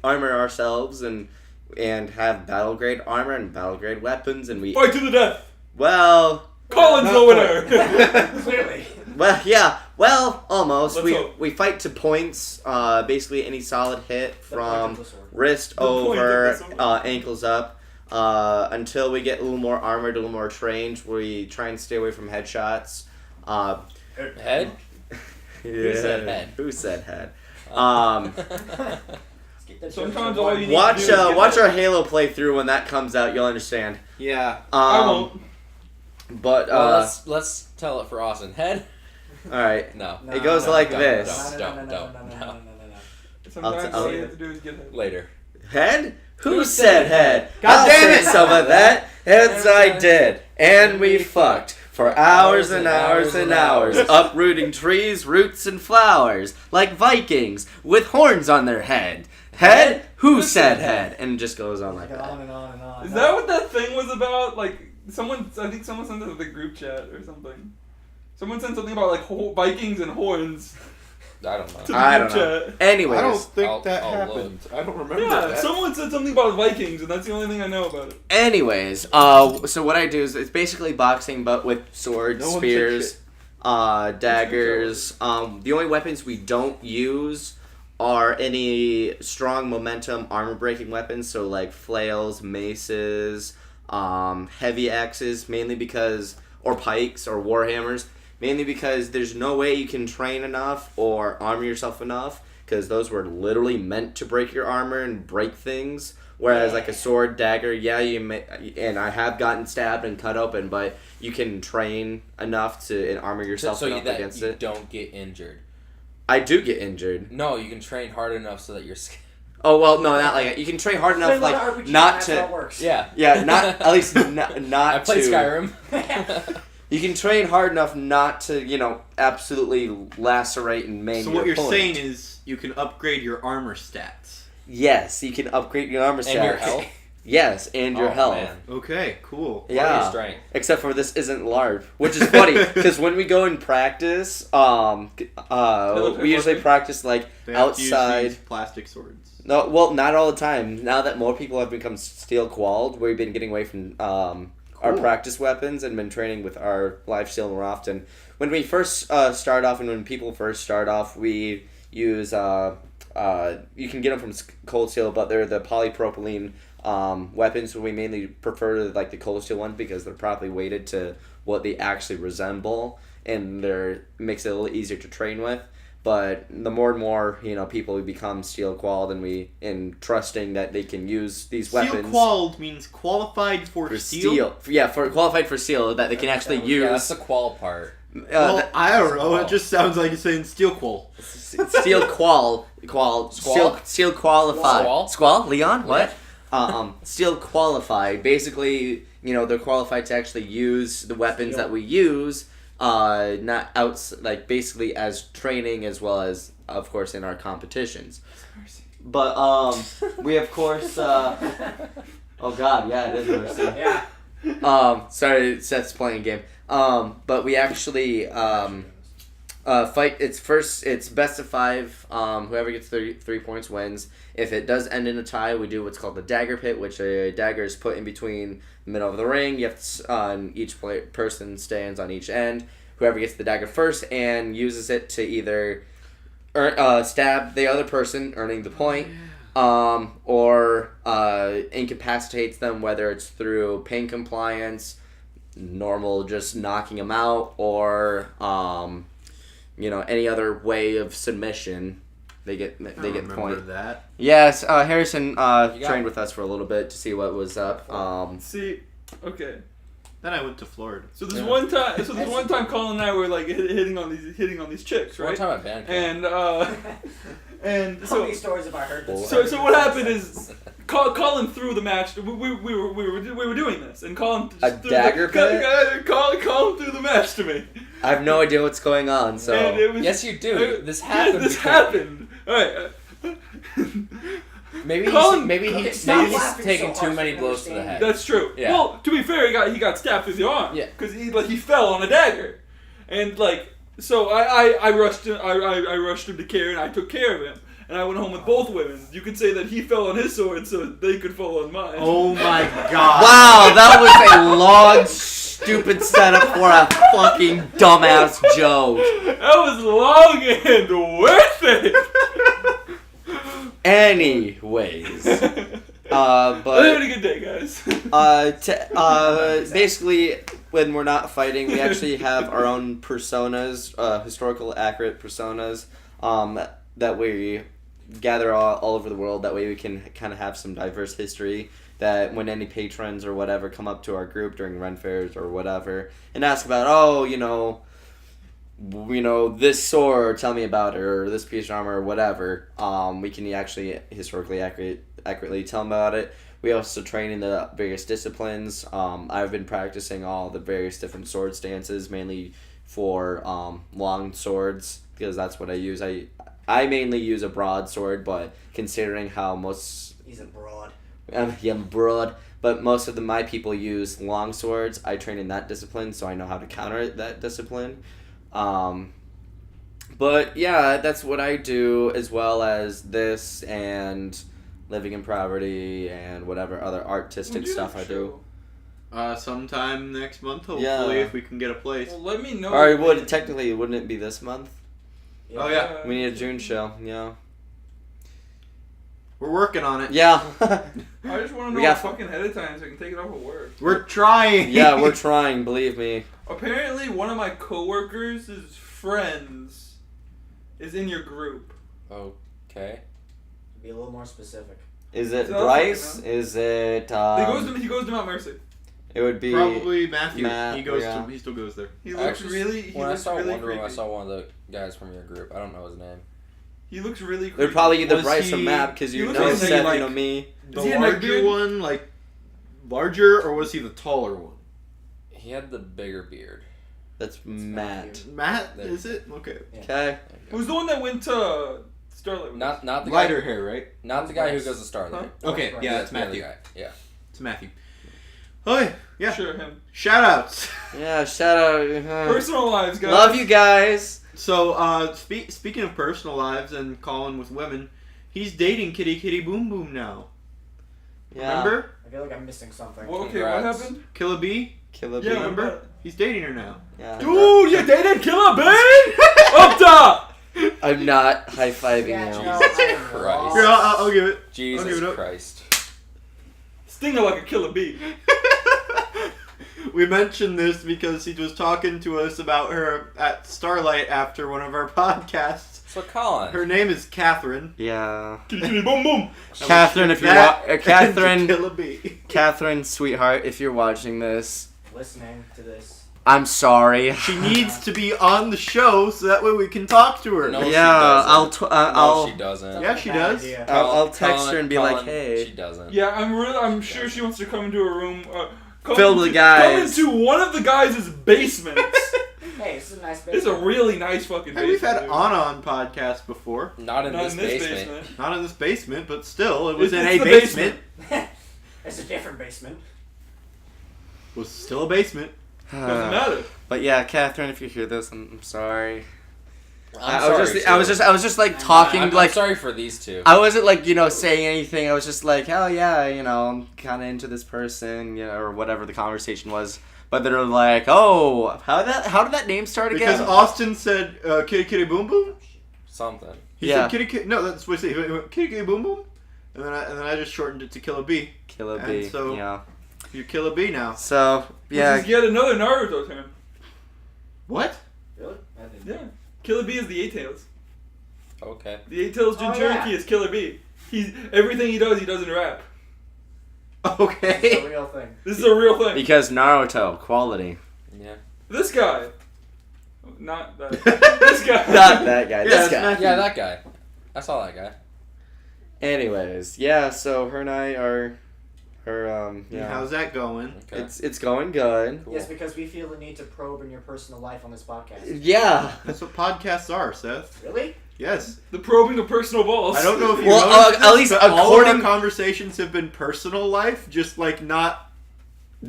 armor ourselves and have battle grade armor and battle grade weapons, and we Fight to the death. well. Colin's Not the winner. Clearly. Well, yeah. Well, almost. Let's hope. We fight to points. Basically, any solid hit The point from of the sword. wrist point of over, the sword. ankles up, until we get a little more armored, a little more trained. We try and stay away from headshots. Head? Who said head? Who said head? Let's get that Sometimes joke all on you board. need- Watch to do is get watch that- our Halo playthrough when that comes out. You'll understand. Yeah. I won't. But Well, let's tell it for Austin. Head? all right. No. It goes like this. Don't. Sometimes I'll- all you have to do is get it. Later. Head? Who said head? God I'll damn say it! some of that. Heads I did. And we fucked for hours and hours and hours. Uprooting trees, roots, and flowers. Like Vikings with horns on their head. Head? Who said head? And it just goes on like On that. and on and on. Is that what that thing was about? Like, I think someone sent it to the group chat or something. Someone sent something about, Vikings and horns. I don't to know. the I group don't know. chat. Anyways, I don't think I'll- that I'll happened. I don't remember Yeah, that. someone said something about Vikings, and that's the only thing I know about it. anyways, so what I do is it's basically boxing, but with swords, No one said spears, shit. daggers. The only weapons we don't use are any strong momentum armor breaking weapons, so like flails, maces, heavy axes, mainly because, or pikes or warhammers, mainly because there's no way you can train enough or armor yourself enough, because those were literally meant to break your armor and break things. Whereas like a sword, dagger, yeah, you may, and I have gotten stabbed and cut open, but you can train enough to and armor yourself So enough that against you it. don't get injured. I do get injured. No, you can train hard enough so that you're. Oh well, no, not like you can train hard enough, Play a lot like of RPG, not that's how it to. works. Yeah. Yeah, not at least not I played to. Skyrim. You can train hard enough not to, absolutely lacerate and maim So your what you're opponent. saying is you can upgrade your armor stats. Yes, you can upgrade your armor stats. And your health. Yes, and your Oh, health. man. Okay, cool. Or your Yeah. strength. Except for this isn't LARP, which is funny because when we go and practice, we usually practice like They have to outside. use these plastic swords. No, well, not all the time. Now that more people have become steel qualled, we've been getting away from our Cool. practice weapons and been training with our life steal more often. When we first start off, and when people first start off, we use you can get them from cold steel, but they're the polypropylene weapons. So we mainly prefer like the cold steel ones because they're properly weighted to what they actually resemble, and makes it a little easier to train with. But the more and more people become steel qualled, and trusting that they can use these weapons. Steel qualled means qualified for For steel. for qualified for steel, that they can actually use. Yeah, that's the qual part. Well, I don't know. It just sounds like you're saying steel qual. Steel steel qualified. Squall? Squall? Leon? What? Steel qualified. Basically, they're qualified to actually use the weapons that we use. Not like basically as training as well as, of course, in our competitions. But we of course. Oh God, yeah, it is mercy. Yeah. Sorry, Seth's playing a game. But we actually fight. It's best of 5. Whoever gets 3 points wins. If it does end in a tie, we do what's called the dagger pit, which a dagger is put in between the middle of the ring. You have to, each person stands on each end. Whoever gets the dagger first and uses it to either stab the other person, earning the point, or incapacitates them, whether it's through pain compliance, normal just knocking them out, or any other way of submission. They get the point. That. Yes, Harrison got trained it. with us for a little bit to see what was up. See, okay. Then I went to Florida. So this Yeah. one time, Colin and I were like hitting on these chicks, One right? time at band camp. And How so many stories have I heard this? so what happened is Colin threw the match. We were doing this, and Colin just A threw dagger pit? Colin threw the match to me. I have no idea what's going on, so And it was, Yes, you do. This happened. This before. happened. All right. Maybe Colin- maybe Stop he's laughing taking so too hard many so blows to the understand. head. That's true. Yeah. Well, to be fair, he got stabbed through the arm. Yeah. Because he fell on a dagger, and so I rushed him. I rushed him to care, and I took care of him. And I went home with both women. You could say that he fell on his sword, so they could fall on mine. Oh my god. wow, that was a long, stupid setup for a fucking dumbass joke. That was long and worth it. Anyways, I'm but having a good day, guys. basically, when we're not fighting, we actually have our own personas, historical accurate personas, that we gather all over the world. That way we can kind of have some diverse history, that when any patrons or whatever come up to our group during Ren fairs or whatever and ask about, this sword, tell me about it, or this piece of armor or whatever, we can actually historically accurately tell them about it. We also train in the various disciplines. I've been practicing all the various different sword stances, mainly for long swords, because that's what I use. I mainly use a broadsword, but considering how most... He's a broad. yeah, I'm broad, but most of my people use long swords. I train in that discipline, so I know how to counter that discipline. But yeah, that's what I do, as well as this and living in poverty and whatever other artistic When stuff do I the do. Sometime next month, hopefully, Yeah. if we can get a place. Well, let me know. Or it would technically, wouldn't it be this month? Oh, yeah. We need a June show. Yeah. We're working on it. Yeah. I just want to We know got- fucking ahead of time so I can take it off of work. We're trying. Yeah, we're trying. Believe me. Apparently, one of my coworkers' friends is in your group. Okay. Be a little more specific. Is it So, Bryce? fucking Is it? He goes to Mount Mercy. It would be Probably Matthew. Matt, he goes. yeah. He still goes there. He looks Actually, really. He When I looks saw really Wonder Woman, I creepy. saw one of the guys from your group. I don't know his name. He looks really. They're Creepy. probably either Was Bryce or he- Matt because he you looks know like Seth, like- you know me. The Is he a larger neckbeard? one, like larger, or was he the taller one? He had the bigger beard. That's Matt. Matthew. Matt, There. is it? Okay. Okay. Who's the one that went to Starlight? with us? Not the Lighter guy. hair, right? Not the guy who Bryce. goes to Starlight. Okay, Right. yeah, it's The other Matthew. guy. Yeah. It's Matthew. Okay, yeah. Sure, him. Shout outs. Yeah. Shout out. Personal lives, guys. Love you guys. So, speaking of personal lives and calling with women, he's dating Kitty Kitty Boom Boom now. Yeah. Remember? I feel like I'm missing something. Well, okay, what Congrats. happened? Killer B? Killer Yeah, Bee. remember? what about it? He's dating her now. Yeah. Dude, you dated Killer Bee? Up top! I'm not high fiving Yeah, you. no, Jesus I am Christ. lost. Here, I'll give it. Jesus give it up. Christ. Stinger like a killer bee. We mentioned this because he was talking to us about her at Starlight after one of our podcasts. So Colin. Her name is Catherine. Yeah. Kitty kitty boom boom. Catherine, if you're That Catherine, and Killer B. Catherine, sweetheart, if you're watching this, Listening to this. I'm sorry. She needs to be on the show so that way we can talk to her. No, she Yeah, doesn't. I'll No, she doesn't. Yeah, she does. I'll text her and be like, Colin, hey. She doesn't. Yeah, I'm sure she wants to come into a room. Come Filled with guys. Come into one of the guys' basements. Hey, it's a nice It's a basement. really nice fucking Hey, basement. we've had dude. on podcasts before. Not in Not this in this basement. basement. Not in this basement, but still, it was It's in a the basement. It's a different basement. It was still a basement. Doesn't matter. But yeah, Catherine, if you hear this, I'm sorry. I'm I was sorry, just like talking I'm like sorry for these two. I wasn't like saying anything. I was just like, oh yeah, I'm kind of into this person, or whatever the conversation was. But they're like, oh, how did that name start Because again? Austin said Kitty Kitty Boom Boom. Something. He Yeah. said Kitty Kitty. No, that's what he said. He went, Kitty Kitty Boom Boom. And then I just shortened it to Killer B. Killer And Bee. so- Yeah. You're Killer B now. So Which yeah. is yet another Naruto term. What? Really? I didn't Yeah. Killer Bee is the Eight Tails. Okay. The Eight Tails Jinchuriki yeah. is Killer Bee. Everything he does in rap. It's a Okay. real thing. This is a real thing. Because Naruto quality. Yeah. This guy. Not that. This guy. Not that guy. Yeah, This it's guy. Matthew. Yeah, that guy. I saw that guy. Anyways, yeah. So her and I are, yeah. How's that going? Okay. It's going good. Cool. Yes, because we feel the need to probe in your personal life on this podcast. Yeah. That's what podcasts are, Seth. Really? Yes. The probing of personal balls. I don't know if you Well, noticed at this, least but all of our according- conversations have been personal life, just like not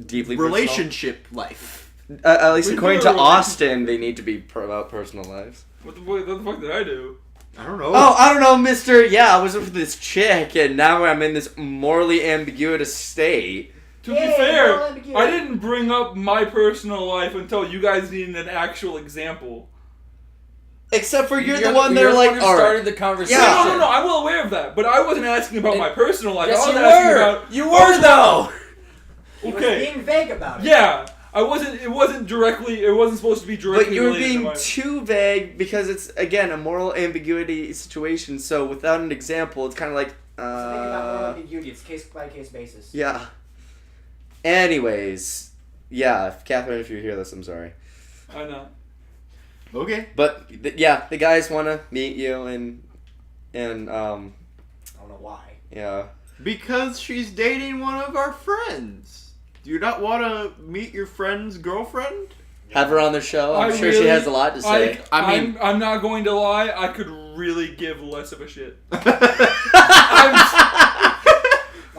Deeply relationship life. personal. At least We according do to a relationship. Austin, they need to be about personal lives. What the fuck did I do? I don't know. Oh, I don't know, mister. Yeah, I was with this chick, and now I'm in this morally ambiguous state. To Yay, be fair, moral ambiguity. I didn't bring up my personal life until you guys needed an actual example. Except for you're the one they're like, who alright. started the conversation. Yeah. No, I'm well aware of that, but I wasn't asking about my personal life. Yes, I was you asking were. about. You were though. He Okay. was being vague about it. Yeah, I wasn't. It wasn't directly. It wasn't supposed to be directly. But you were related to being my- too vague because it's, again, a moral ambiguity situation, so without an example, it's kind of like, So think about moral ambiguity. It's case by case basis. yeah. Anyways, yeah, Catherine, if you hear this, I'm sorry. I know. Okay. But, yeah, the guys want to meet you, and, I don't know why. yeah. Because she's dating one of our friends. Do you not want to meet your friend's girlfriend? Have her on the show. I'm I sure she really- has a lot to say. I mean- I'm not going to lie. I could really give less of a shit.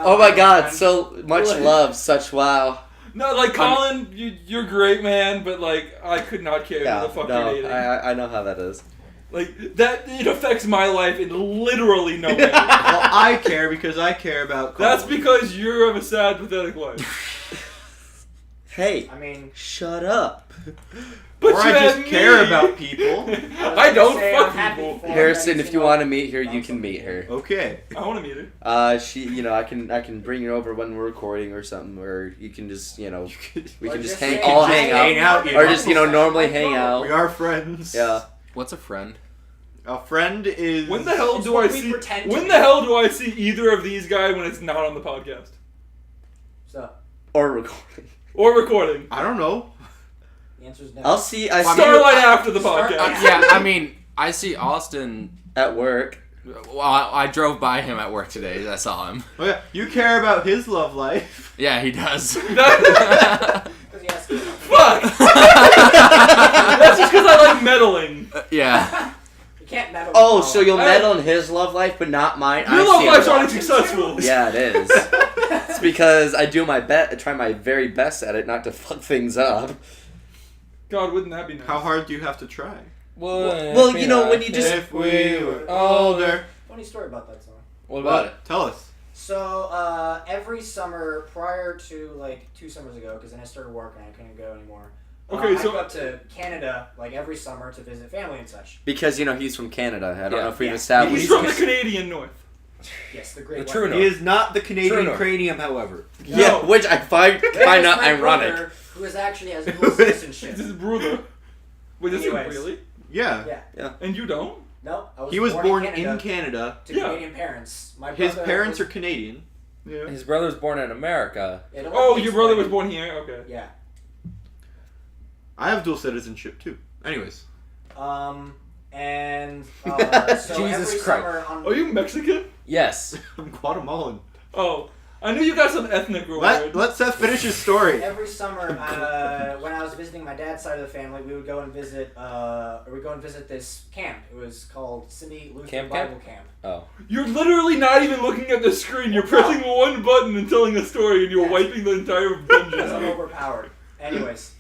Oh my god, so much Like- love, such wow. No, like Colin, you're great, man. But like, I could not care Yeah, who the fuck no, you're dating. I know how that is. Like, that, it affects my life in literally no way. Well, I care because I care about That's college. because you have a sad, pathetic life. Hey, I mean, shut up. But Or you I just have care me. about people. I don't say I'm fuck happy people. for Harrison, if you want to meet her, Found you can something meet her. Okay. I want to meet her. She, I can bring her over when we're recording or something, or you can just, we Or can just just hang, say, all "Hey, hang hang out, out, you or know. just, normally hang out. We are friends. Yeah. What's a friend? A friend is. When the hell It's do what I we see? pretend to When be. the hell do I see either of these guys when it's not on the podcast So, Or recording. or recording? I don't know. the answer's no. I see Starlight after the Star- podcast. Yeah, I mean, I see Austin. at work. Well, I drove by him at work today. I saw him. Oh, yeah. You care about his love life. Yeah, he does. That- 'Cause he has to- fuck. That's just because I like meddling. Yeah. You can't meddle. Oh, with so you'll I- meddle in his love life, but not mine. Your I love see it. life's already successful. Yeah, it is. It's because I do my try my very best at it, not to fuck things up. God, wouldn't that be nice? How hard do you have to try? Well, when you just If we were older. Funny story about that song. What about it? Tell us. So, every summer prior to, like, 2 summers ago, because then I started work and I couldn't go anymore. Okay, I so- go up to Canada, like, every summer to visit family and such. because he's from Canada. I don't Yeah. know if we've Yeah. established. He's from the Canadian North. Yes, the Great The true White. North. He is not the Canadian True. cranium, however. Yeah, No. which I find That kind is of my ironic. brother, who is actually has dual citizenship. This is brother. Wait, is it Anyways. really? Yeah. Yeah. And you don't? No, I was He was born in in Canada Canada. to Yeah. Canadian parents. My His brother parents are was, Canadian. Yeah. His brother was born in America. it only Oh, takes your brother like- was born here? Okay. Yeah. I have dual citizenship too. Anyways. And so Jesus every Christ. summer on Are you Mexican? Yes. I'm Guatemalan. Oh. I knew you got some ethnic reward. Let Seth finish his story. every summer when I was visiting my dad's side of the family, we would go and visit this camp. It was called Cindy Lutheran Camp? Bible Camp. Oh. You're literally not even looking at the screen. You're pressing one button and telling a story, and you're Yes. wiping the entire Because I'm dungeon. overpowered. Anyways,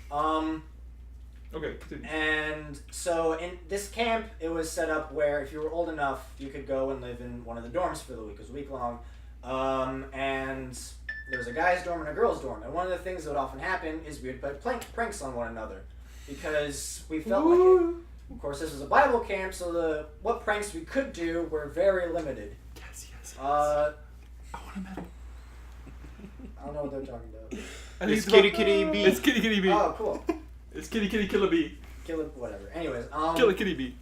Okay, continue. and so in this camp, it was set up where if you were old enough, you could go and live in one of the dorms for the week. It was a week long. And there was a guy's dorm and a girl's dorm. And one of the things that would often happen is we would play pranks on one another. Because we felt like it. Of course, this was a Bible camp, so what pranks we could do were very limited. Yes. I I want to meddle. don't know what they're talking about. I think It's about- Kitty Kitty Bee. It's Kitty Kitty Bee. Oh, cool. It's Kitty Kitty Killer Bee. Kill it, whatever. Anyways, Killer Kitty Bee.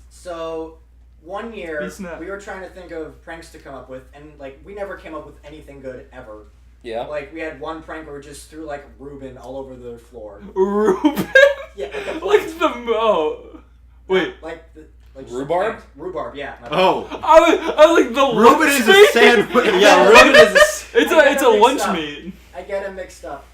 So, one year, Be snap. we were trying to think of pranks to come up with, and, like, we never came up with anything good ever. Yeah. Like, we had one prank where we just threw, like, Reuben all over the floor. Ruben? Yeah, Like the. Oh. Wait. Like, the... Like just Rhubarb? pranks. Rhubarb, yeah. my bad. Oh. I like the Reuben lunch is a meat? sandwich. Yeah, Reuben is It's I a got lunch mixed up. meat. I get them mixed up.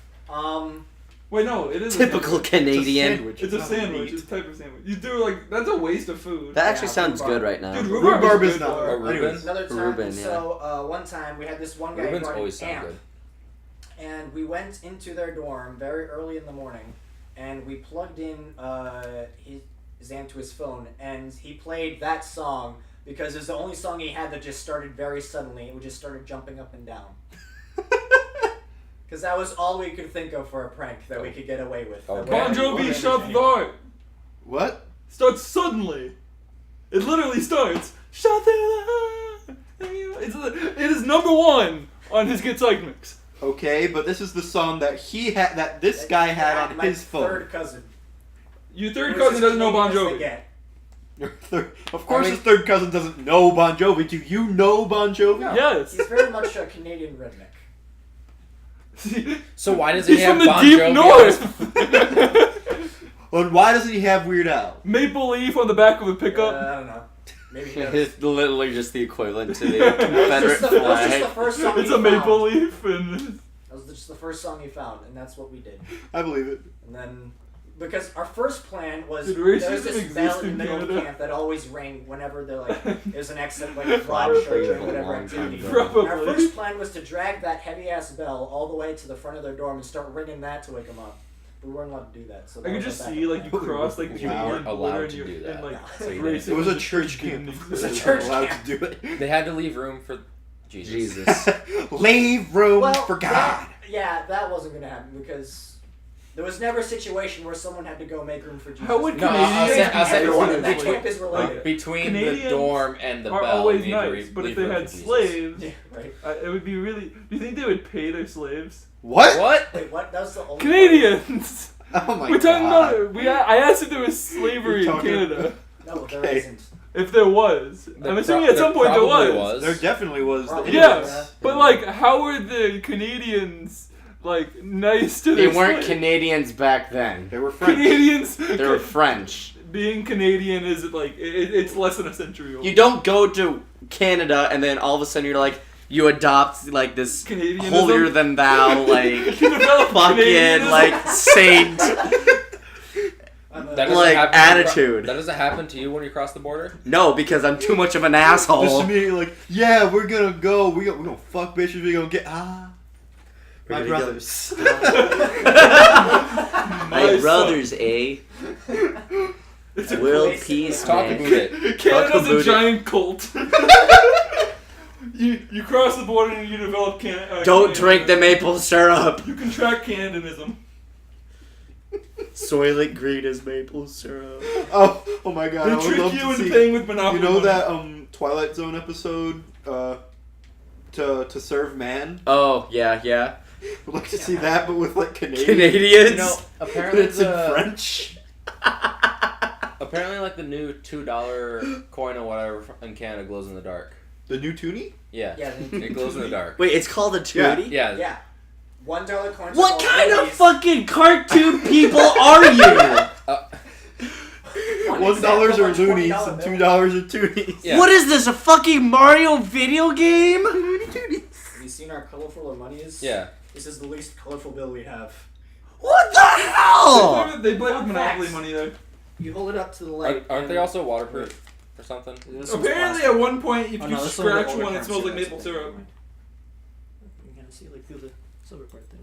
Wait, no, it is a typical sandwich. Canadian. It's a not sandwich. meat. It's a type of sandwich. You do like that's a waste of food. That actually Yeah, sounds rhubarb. good right now. Dude, Rhubarb is good, not. though. Reuben? Anyways. Another time, Reuben, so one time we had this one guy who Reuben's brought always an sound amp. good. And we went into their dorm very early in the morning, and we plugged in his amp to his phone, and he played that song because it was the only song he had that just started very suddenly. We just started jumping up and down. Because that was all we could think of for a prank that we could get away with. Oh, That Bon we Jovi wouldn't shut anyone. the door. What? Starts suddenly. It literally starts. Shut the It is number one on his Get Psyched mix. Okay, but this is the song that this guy had on My his phone. third cousin. Your third Who's cousin as doesn't know Bon Canadian as they Jovi. get. Your of course, I mean- his third cousin doesn't know Bon Jovi. Do you know Bon Jovi? No, Yes. He's very much a Canadian redneck. So why doesn't He's he have from the Bon deep Jovi on his- north. And why doesn't he have Weird Al? Maple leaf on the back of a I pickup. don't know. Maybe he does. It's literally just the equivalent to the That was Confederate just the flag. first song It's he a maple found. leaf and That was just the first song he found, and that's what we did. I believe it. And then, because our first plan was Did there was racism this exist bell in the in middle of Canada? camp that always rang whenever they're like there's an exit like Probably flag church a or whatever long time activity. ago. Probably. And our first plan was to drag that heavy ass bell all the way to the front of their dorm and start ringing that to wake them up. We weren't allowed to do that. So I that could was just our see like backup you plan. cross like We Canadian weren't border allowed and to you do that. and like So you race didn't. It was a with church the camp. Canadians. It was a They church weren't allowed camp. to do it. They had to leave room for Jesus. Jesus. Leave room Well, for God. that wasn't gonna happen because there was never a situation where someone had to go make room for Jesus. How would No, I'll Canadians say- I'll say Everyone this in that between- camp is related. Between the Canadians dorm and the are bell, always you need to nice, but if leave they room had for Jesus. slaves, Yeah, right. it would be really. Do you think they would pay their slaves? What? What? Wait, what? That was the only Canadians. Oh my We're talking God. about. I asked if there was slavery You're in talking- Canada. No, there Okay. isn't. If there was, I'm assuming at some point there probably was. There definitely was. Probably. Yeah, idiots. but like, how were the Canadians like nice to They their weren't slaves? Canadians back then. They were French. Canadians. They were French. Being Canadian is like it's less than a century old. You don't go to Canada and then all of a sudden you're like, you adopt like this Canadianism? holier than thou, like You develop fucking Canadianism? like saint. I'm a- That doesn't Like, happen when you attitude. that doesn't happen to you when you cross the border? No, because I'm too much of an Just asshole. immediately like, yeah, we're gonna go. We're gonna fuck bitches. We're gonna get my We're gonna brothers. My son. brothers, eh? It's a World place. peace, Talk man. about it. Canada's about a it. giant cult. you cross the border and you develop Don't drink the maple syrup. You contract Canadanism. Soylent Green is maple syrup. Oh my god! They I would trick love you to into see. paying with Monopoly. You know money. that Twilight Zone episode, to serve man. Oh, yeah, yeah. I'd like to see that, but with like Canadian. Canadians. You know, But apparently it's in French. apparently like the new $2 coin or whatever in Canada glows in the dark. The new toonie? Yeah. Yeah, It glows in the dark. Wait, it's called a tootie? Yeah. Yeah. $1 coins. What are kind of always- fucking cartoon people are you? One $1 example are of a loonies $20 and bill. $2 are toonies. Yeah. What is this, a fucking Mario video game? Have you seen our colorful money is? Yeah. This is the least colorful bill we have. What the hell? They play with Fun Monopoly facts. money there. You hold it up to the light. Aren't they also waterproof or something? Apparently, at one point, if Oh, you no, this one's scratch older one, it currency, smells like that's maple what syrup. You can see like through the silver part there.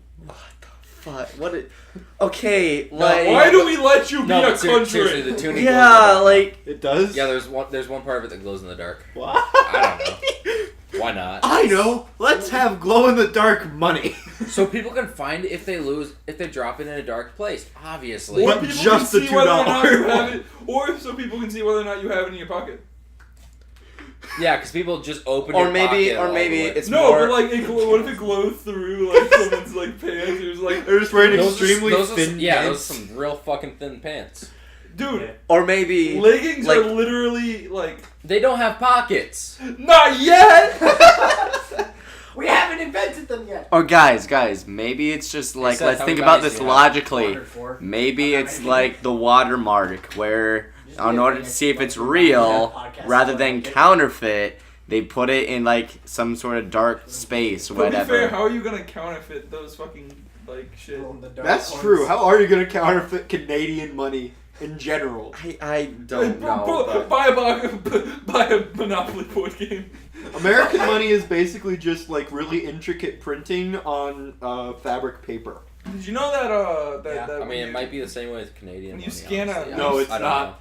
Fuck, what it... Okay, No, like... Why do we let you be No, a but country? seriously, the tuning glows in the Yeah, dark. like... It does? Yeah, there's one part of it that glows in the dark. What? I don't know. Why not? I know. Let's have glow-in-the-dark money. So people can find it if they drop it in a dark place. Obviously. Or But people just can the see whether or not you $2 have it, or so people can see whether or not you have it in your pocket. Yeah, because people just open Or your maybe, pocket or all maybe the way. it's No, more... but like, what if it glows through like someone's like pants? It was like, They're just wearing Those are- extremely those are thin some, yeah, pants. those are some real fucking thin pants. dude, Or maybe... leggings like- are literally like They don't have pockets. not yet. We haven't invented them yet. Or guys, maybe it's just like, said let's how think many about bodies this do you have? logically. 104. Maybe How it's many? like the watermark, where Just in be a order thing, to it's see if like it's the real, podcast rather is than like- counterfeit, they put it in like some sort of dark space or To be fair, whatever. how are you gonna counterfeit those fucking like shit? Glow in the dark That's coins. true. How are you going to counterfeit Canadian money in general? I don't know. but- Buy a Monopoly board game. American money is basically just like really intricate printing on fabric paper. Did you know that Yeah. that I mean, it might be the same way with Canadian when money. you scan honestly. a- No, it's I don't not. know.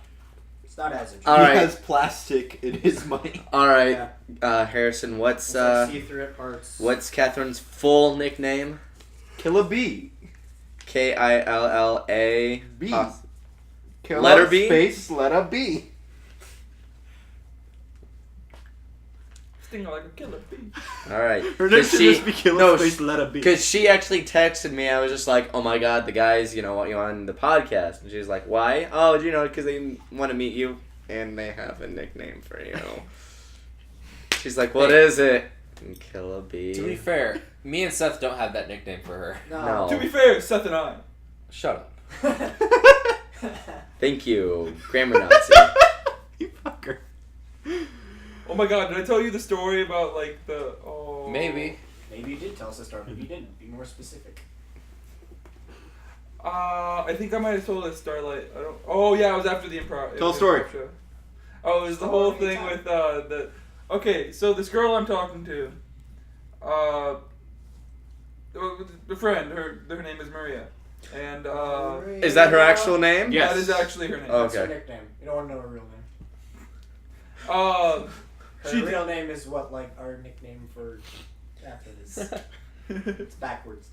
It's not as interesting. All He right. has plastic in his money. All right, Harrison. What's It's like see-through it parts. what's Catherine's full nickname? Killa B. Killa. B. Uh, Killa Letter B? Space letter B. Sting like a killer bee. All right. Her name 'Cause should she- just be Killa no, Space sh- letter B. Because she actually texted me, I was just like, "Oh my god, the guys, want you on the podcast," and she was like, "Why?" "Oh, because they want to meet you, and they have a nickname for you." She's like, "What is it?" Killa B. To be fair, me and Seth don't have that nickname for her. No. To be fair, Seth and I. Shut up. Thank you, grammar Nazi. You fucker. Oh my god, did I tell you the story about like the oh Maybe. Maybe you did tell us a story. Maybe you didn't. Be more specific. I think I might have told it Starlight. I don't. Oh yeah, it was after the improv. Tell a story. Show. Oh, it was the Tell whole it thing anytime. with the. Okay, so this girl I'm talking to, the friend, her name is Maria. And Is that her actual name? Yes. that is actually her name. Oh. That's her Okay. nickname. You don't want to know her real name. Her She real name is what like our nickname for Athens. It's backwards.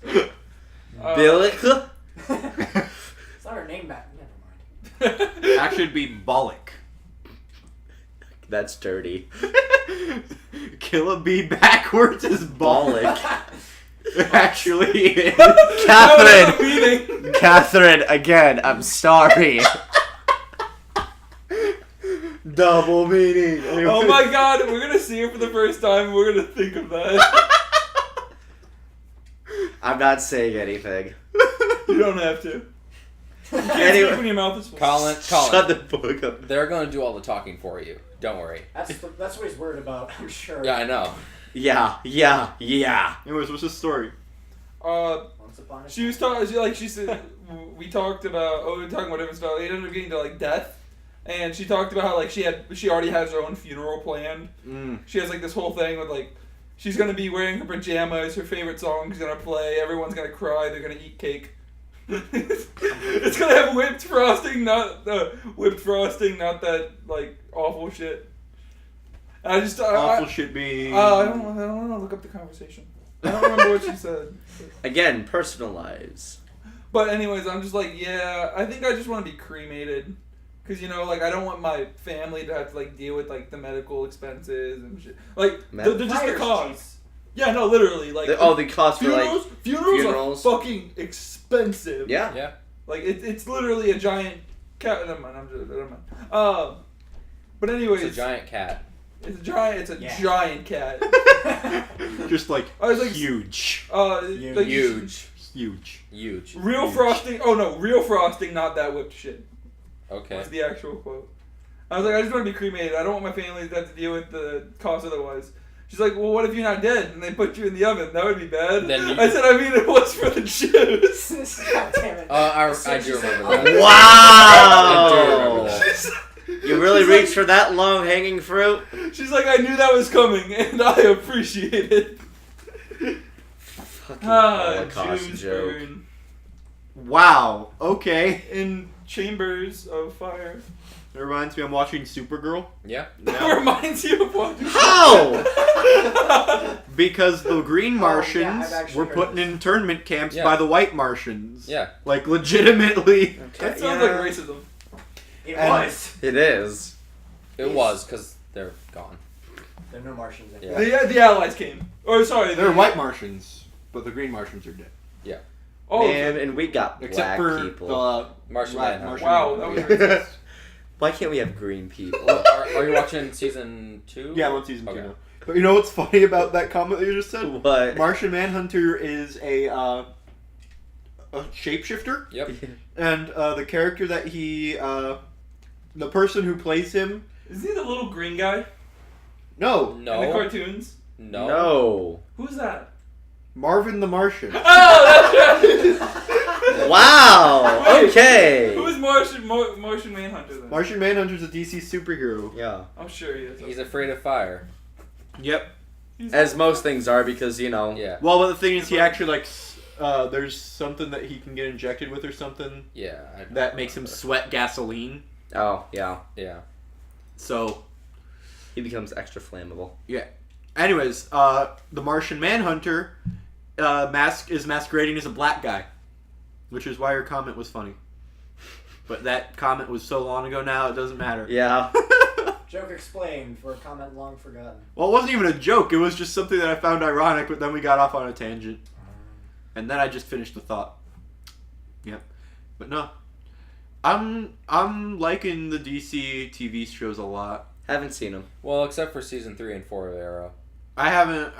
Billy. It's not her name back. Never mind. Actually, it'd be Bollock. That's dirty. Killer B backwards is Bollock. Actually, Catherine. Catherine, again, I'm sorry. double meaning. Oh my god, we're gonna see her for the first time and we're gonna think of that. I'm not saying anything. You don't have to. You can't Anyway. speak when your mouth is full. Colin, Shut the book up. they're gonna do all the talking for you. Don't worry. That's what he's worried about. I'm sure. Yeah, I know. Yeah. Anyways, what's the story? Once upon a She was talking. She said we talked about. Oh, we were talking about different stuff. It ended up getting to like death, and she talked about how like she already has her own funeral planned. She has like this whole thing with like she's gonna be wearing her pajamas. Her favorite song's gonna play. Everyone's gonna cry. They're gonna eat cake. It's gonna have whipped frosting, not that like awful shit. Awful shit being. I don't want to look up the conversation. I don't remember what she said. Again, personal lives. But anyways, I'm just like, yeah, I think I just want to be cremated. Because, you know, like, I don't want my family to have to, like, deal with, like, the medical expenses and shit. Like, they're just the Fire's cost. Yeah, no, literally. Like, The cost for like funerals are fucking expensive. yeah. Yeah. Like, it's literally a giant cat. Never mind, never mind. But anyways. It's a giant cat. It's a giant cat. Just like I was like, huge. like, Huge. Huge. Huge. Real Huge. frosting. Oh no, real frosting, not that whipped shit. Okay. That's the actual quote. I was like, I just want to be cremated. I don't want my family to have to deal with the cost otherwise. She's like, well, what if you're not dead and they put you in the oven? That would be bad. Then you- I said, I mean, it was for the juice. God damn it. I do remember that. Wow. I do remember that. You really She's reached like- for that low hanging fruit? She's like, I knew that was coming, and I appreciate it. Fucking Ah, Holocaust Jews joke. burn Wow. Okay. in chambers of fire. It reminds me, I'm watching Supergirl. Yeah. That reminds you of watching. How? Because the green Martians I've actually were heard put in this. internment camps Yeah. by the white Martians. Yeah. Like, legitimately. That sounds like racism. It And- was. It is. It was because they're gone. There are no Martians in Yeah. The Allies came. Oh, sorry. They're white Martians, but the green Martians are dead. Oh, Man, and we got Except black for people. the Martian black Manhunter. Wow, that was racist. Why can't we have green people? Well, are you watching season 2? Yeah, I'm on season 2 Okay. now. But you know what's funny about that comment that you just said? What? Martian Manhunter is a shapeshifter, Yep. and the character that he, the person who plays him, Is he the little green guy no, in the No. cartoons? No. No. Who's that? Marvin the Martian. Oh, that's right. Wow. Wait, Okay. Who is Martian Manhunter then? Martian Manhunter's a DC superhero. Yeah. I'm sure he is. He's afraid of fire. Yep. He's As most things are, because you know. Yeah. Well, but the thing is, he actually like, there's something that he can get injected with or something Yeah. that makes him sweat gasoline. Oh yeah. Yeah. So, He becomes extra flammable. anyways, the Martian Manhunter is masquerading as a black guy, which is why your comment was funny. But that comment was so long ago now, it doesn't matter. Yeah. Joke explained for a comment long forgotten. Well, it wasn't even a joke. It was just something that I found ironic, but then we got off on a tangent. And then I just finished the thought. Yep. But no. I'm liking the DC TV shows a lot. Haven't seen him. Well, except for season 3 and 4 of Arrow. I haven't.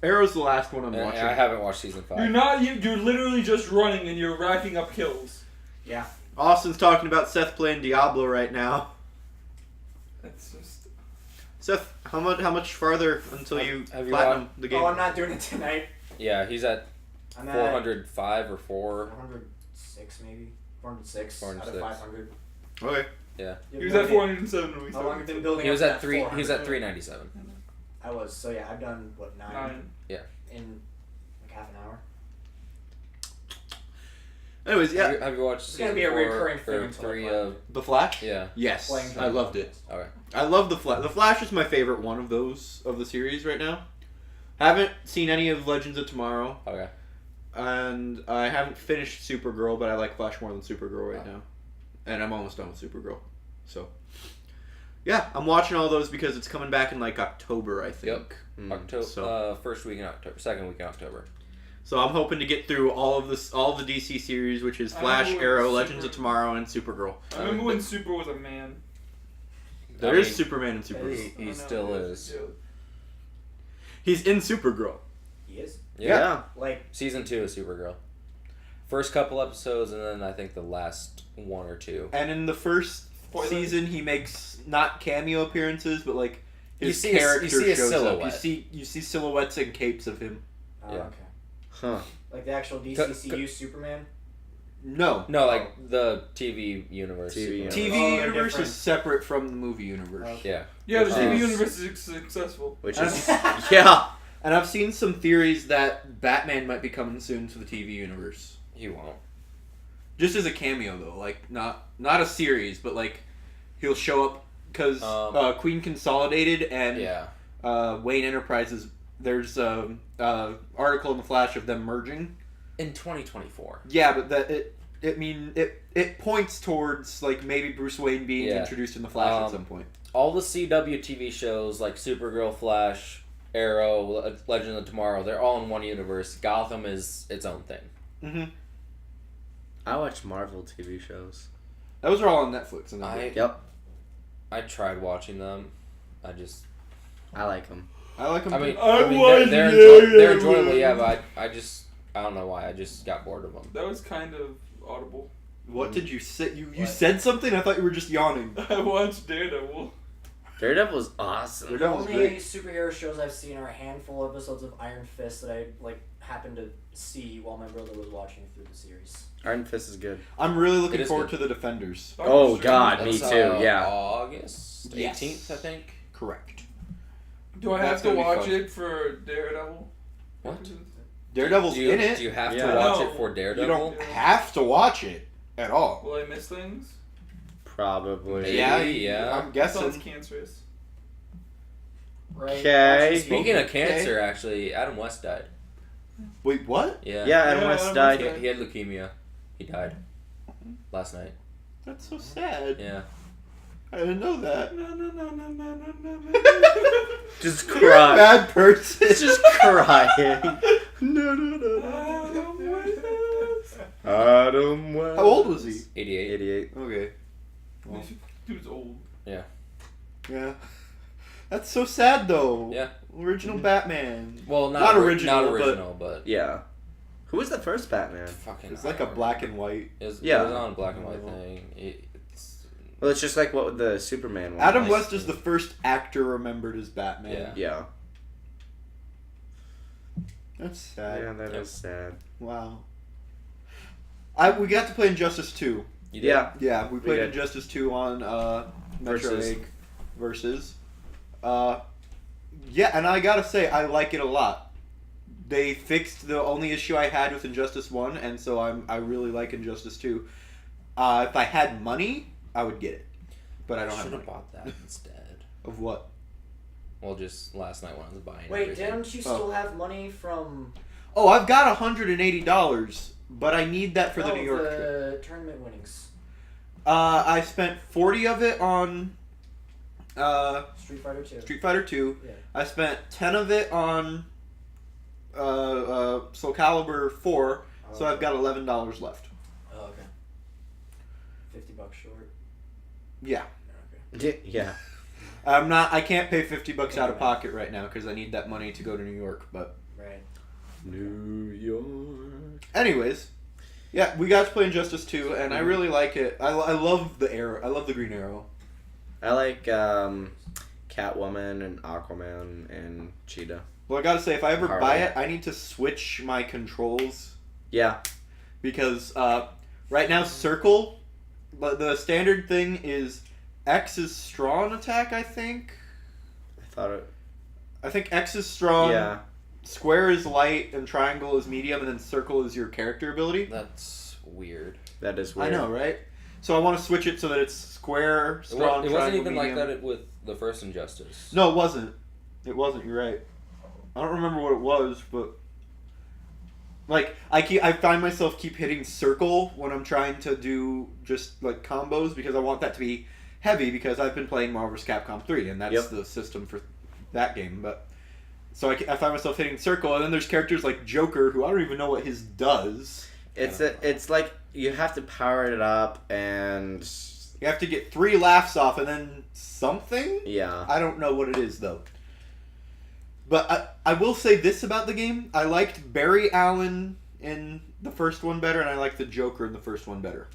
Arrow's the last one I'm And watching. I haven't watched season 5. You're not. You're literally just running and you're racking up kills. Yeah. Austin's talking about Seth playing Diablo right now. That's just. Seth, how much farther until you Have you platinum the game? Oh, I'm not doing it tonight. Yeah, he's at I'm at 405 or 4. 406 maybe. 406 out of 406. 500. Okay. Yeah. He was at 407 when we How long have started. you been building He was up at to 3. that He was at 400? 397. I was. So yeah, I've done what 9 9. in like half an hour. Anyways, yeah. Have you watched It's gonna season be a 4 recurring thing or until 3 I of? The Flash? Yeah. Yes, Playing I loved it. Okay. I love The Flash. The Flash is my favorite one of those of the series right now. Haven't seen any of Legends of Tomorrow, Okay. and I haven't finished Supergirl, but I like Flash more than Supergirl right now. And I'm almost done with Supergirl. So, yeah, I'm watching all those because it's coming back in like October, I think. Yep. October. So- First week in October. Second week in October. So I'm hoping to get through all of the DC series, which is I Flash, remember Arrow, Super- Legends of Tomorrow, and Supergirl. I remember when Super was a man. There is Superman in Supergirl. He I know, still yeah, is. yeah. He's in Supergirl. He is Yeah. like Season 2 of Supergirl. First couple episodes, and then I think the last one or two. And in the first Spoiler. season, he makes not cameo appearances, but like his You see a- character you see a shows up. silhouette. You see silhouettes and capes of him. oh, Yeah. okay. Huh. Like the actual DCCU Superman. No. No, like the TV universe. TV Superman. TV Oh, they're universe different. is separate from the movie universe. Oh. Yeah. Yeah, the TV Uh, universe is successful. Which And- is yeah. And I've seen some theories that Batman might be coming soon to the TV universe. He won't. Just as a cameo though, like not a series, but like he'll show up because Queen Consolidated and Yeah. Wayne Enterprises. There's a article in the Flash of them merging. In 2024. Yeah, but it points towards like maybe Bruce Wayne being Yeah. introduced in the Flash at some point. All the CW TV shows like Supergirl, Flash, Arrow, Legend of Tomorrow, they're all in one universe. Gotham is its own thing. Mm-hmm. I watch Marvel TV shows. Those are all on Netflix. And Yep. I tried watching them. I I like them. I like them. I mean, I they're enjoyable, yeah, but I don't know why. I just got bored of them. That was kind of audible. What did you say? You What? said something? I thought you were just yawning. I watched Daredevil. Daredevil's awesome. The Daredevil's only great. superhero shows I've seen are a handful of episodes of Iron Fist that I like happened to see while my brother was watching through the series. Iron Fist is good. I'm really looking It is forward good. to the Defenders. Doctor Oh, Strange. God. Me That's, too, yeah. August 18th, Yes. I think. Correct. Do I have That's to gonna be watch fun. it for Daredevil? What? Daredevil's Do you, in it. do you have Yeah. to watch No. it for You Daredevil? don't have to watch it at all. Will I miss things? Probably. Maybe, Yeah, yeah. I'm That sounds guessing. cancerous. Right? Okay. Actually, Speaking of Okay. cancer, actually, Adam West died. Wait, what? Yeah. Yeah, Adam Yeah, West Adam died. West He had leukemia. He died last night. That's so sad. Yeah. I didn't know that. No, no, no, no, no, no, no, no. Just You're a cry. bad person. Just crying. No, no, no, no. Adam West. How old was he? 88. 88. Okay. Well, Dude's old. yeah. That's so sad though. Yeah. Original Batman. Well, Not original, Not but- original, but, Yeah. Who was the first Batman? fucking. It's like a black and white. It was, Yeah. it was on a black and white thing. It's, Well, it's just like what the Superman one. Adam was. West is the first actor remembered as Batman. Yeah. Yeah. That's sad. Yeah, that Yep. is sad. Wow. We got to play Injustice 2. you did. Yeah. Yeah, we played did. Injustice 2 on Metro Versus. Egg Versus. Yeah, and I gotta say, I like it a lot. They fixed the only issue I had with Injustice 1, and so I really like Injustice 2. If I had money, I would get it. But I don't have should money. have bought that instead. Of what? Well, just last night when I was buying Wait, everything. didn't you still have money from Oh, I've got $180, but I need that for the New York trip. the tournament winnings? I spent 40 of it on Street Fighter 2. Street Fighter 2. Yeah. I spent 10 of it on Soul Calibur 4, so I've got $11 left. Oh, okay. $50 short. Yeah. Okay. Yeah. I can't pay $50 out of pocket right now because I need that money to go to New York, but Right. New York. anyways, yeah, we got to play Injustice 2 and I really like it. I love the Arrow. I love the Green Arrow. I like Catwoman and Aquaman and Cheetah. Well, I got to say if I ever Harley. buy it, I need to switch my controls Yeah. because right now circle, but the standard thing is X is strong attack, I think. I think X is strong. Yeah. Square is light and triangle is medium, and then circle is your character ability. That's weird. That is I weird. know, right? So I want to switch it so that it's square, strong, It wasn't triangle, even like medium. that with the first Injustice. No, it wasn't. It wasn't. You're right. I don't remember what it was, but like I find myself keep hitting circle when I'm trying to do just like combos because I want that to be heavy because I've been playing Marvel vs. Capcom 3 and that's Yep. the system for that game. But so I find myself hitting circle, and then there's characters like Joker who I don't even know what his does. It's like you have to power it up and You have to get 3 laughs off and then something. yeah. I don't know what it is though. But I will say this about the game. I liked Barry Allen in the first one better, and I liked the Joker in the first one better.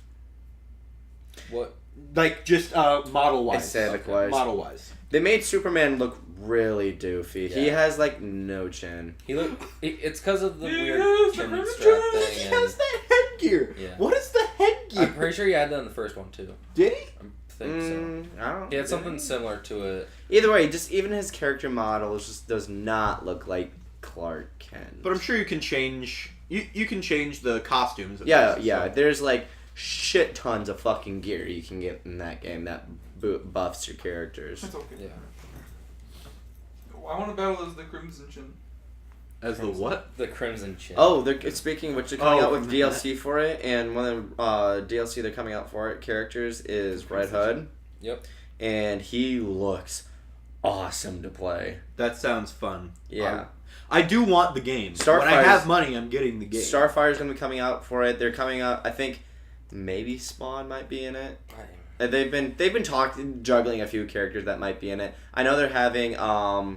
What? Like, just model-wise. Aesthetic-wise. Model-wise. They made Superman look really doofy. He Yeah. has like no chin. It's because of the He weird has chin the strap chin. He thing. has the headgear. Yeah. What is the headgear? I'm pretty sure he had that in the first one too. Did he? I think so. I don't. He had something similar to it. Either way, just even his character model just does not look like Clark Kent. But I'm sure you can change... You can change the costumes. at Yeah, least, yeah. so. There's like shit tons of fucking gear you can get in that game that buffs your characters. That's okay. Yeah. I want to battle as the Crimson Chin. As the what? The Crimson Chin. Oh, they're speaking of which, they're coming Oh, out with from DLC for it, and one of the DLC they're coming out for it characters is Red Hood. Yep. And he looks awesome to play. That sounds fun. Yeah. I do want the game. Starfire's- When I have money, I'm getting the game. Starfire's gonna be coming out for it. They're coming out. I think maybe Spawn might be in it. They've been talking, juggling a few characters that might be in it. I know they're having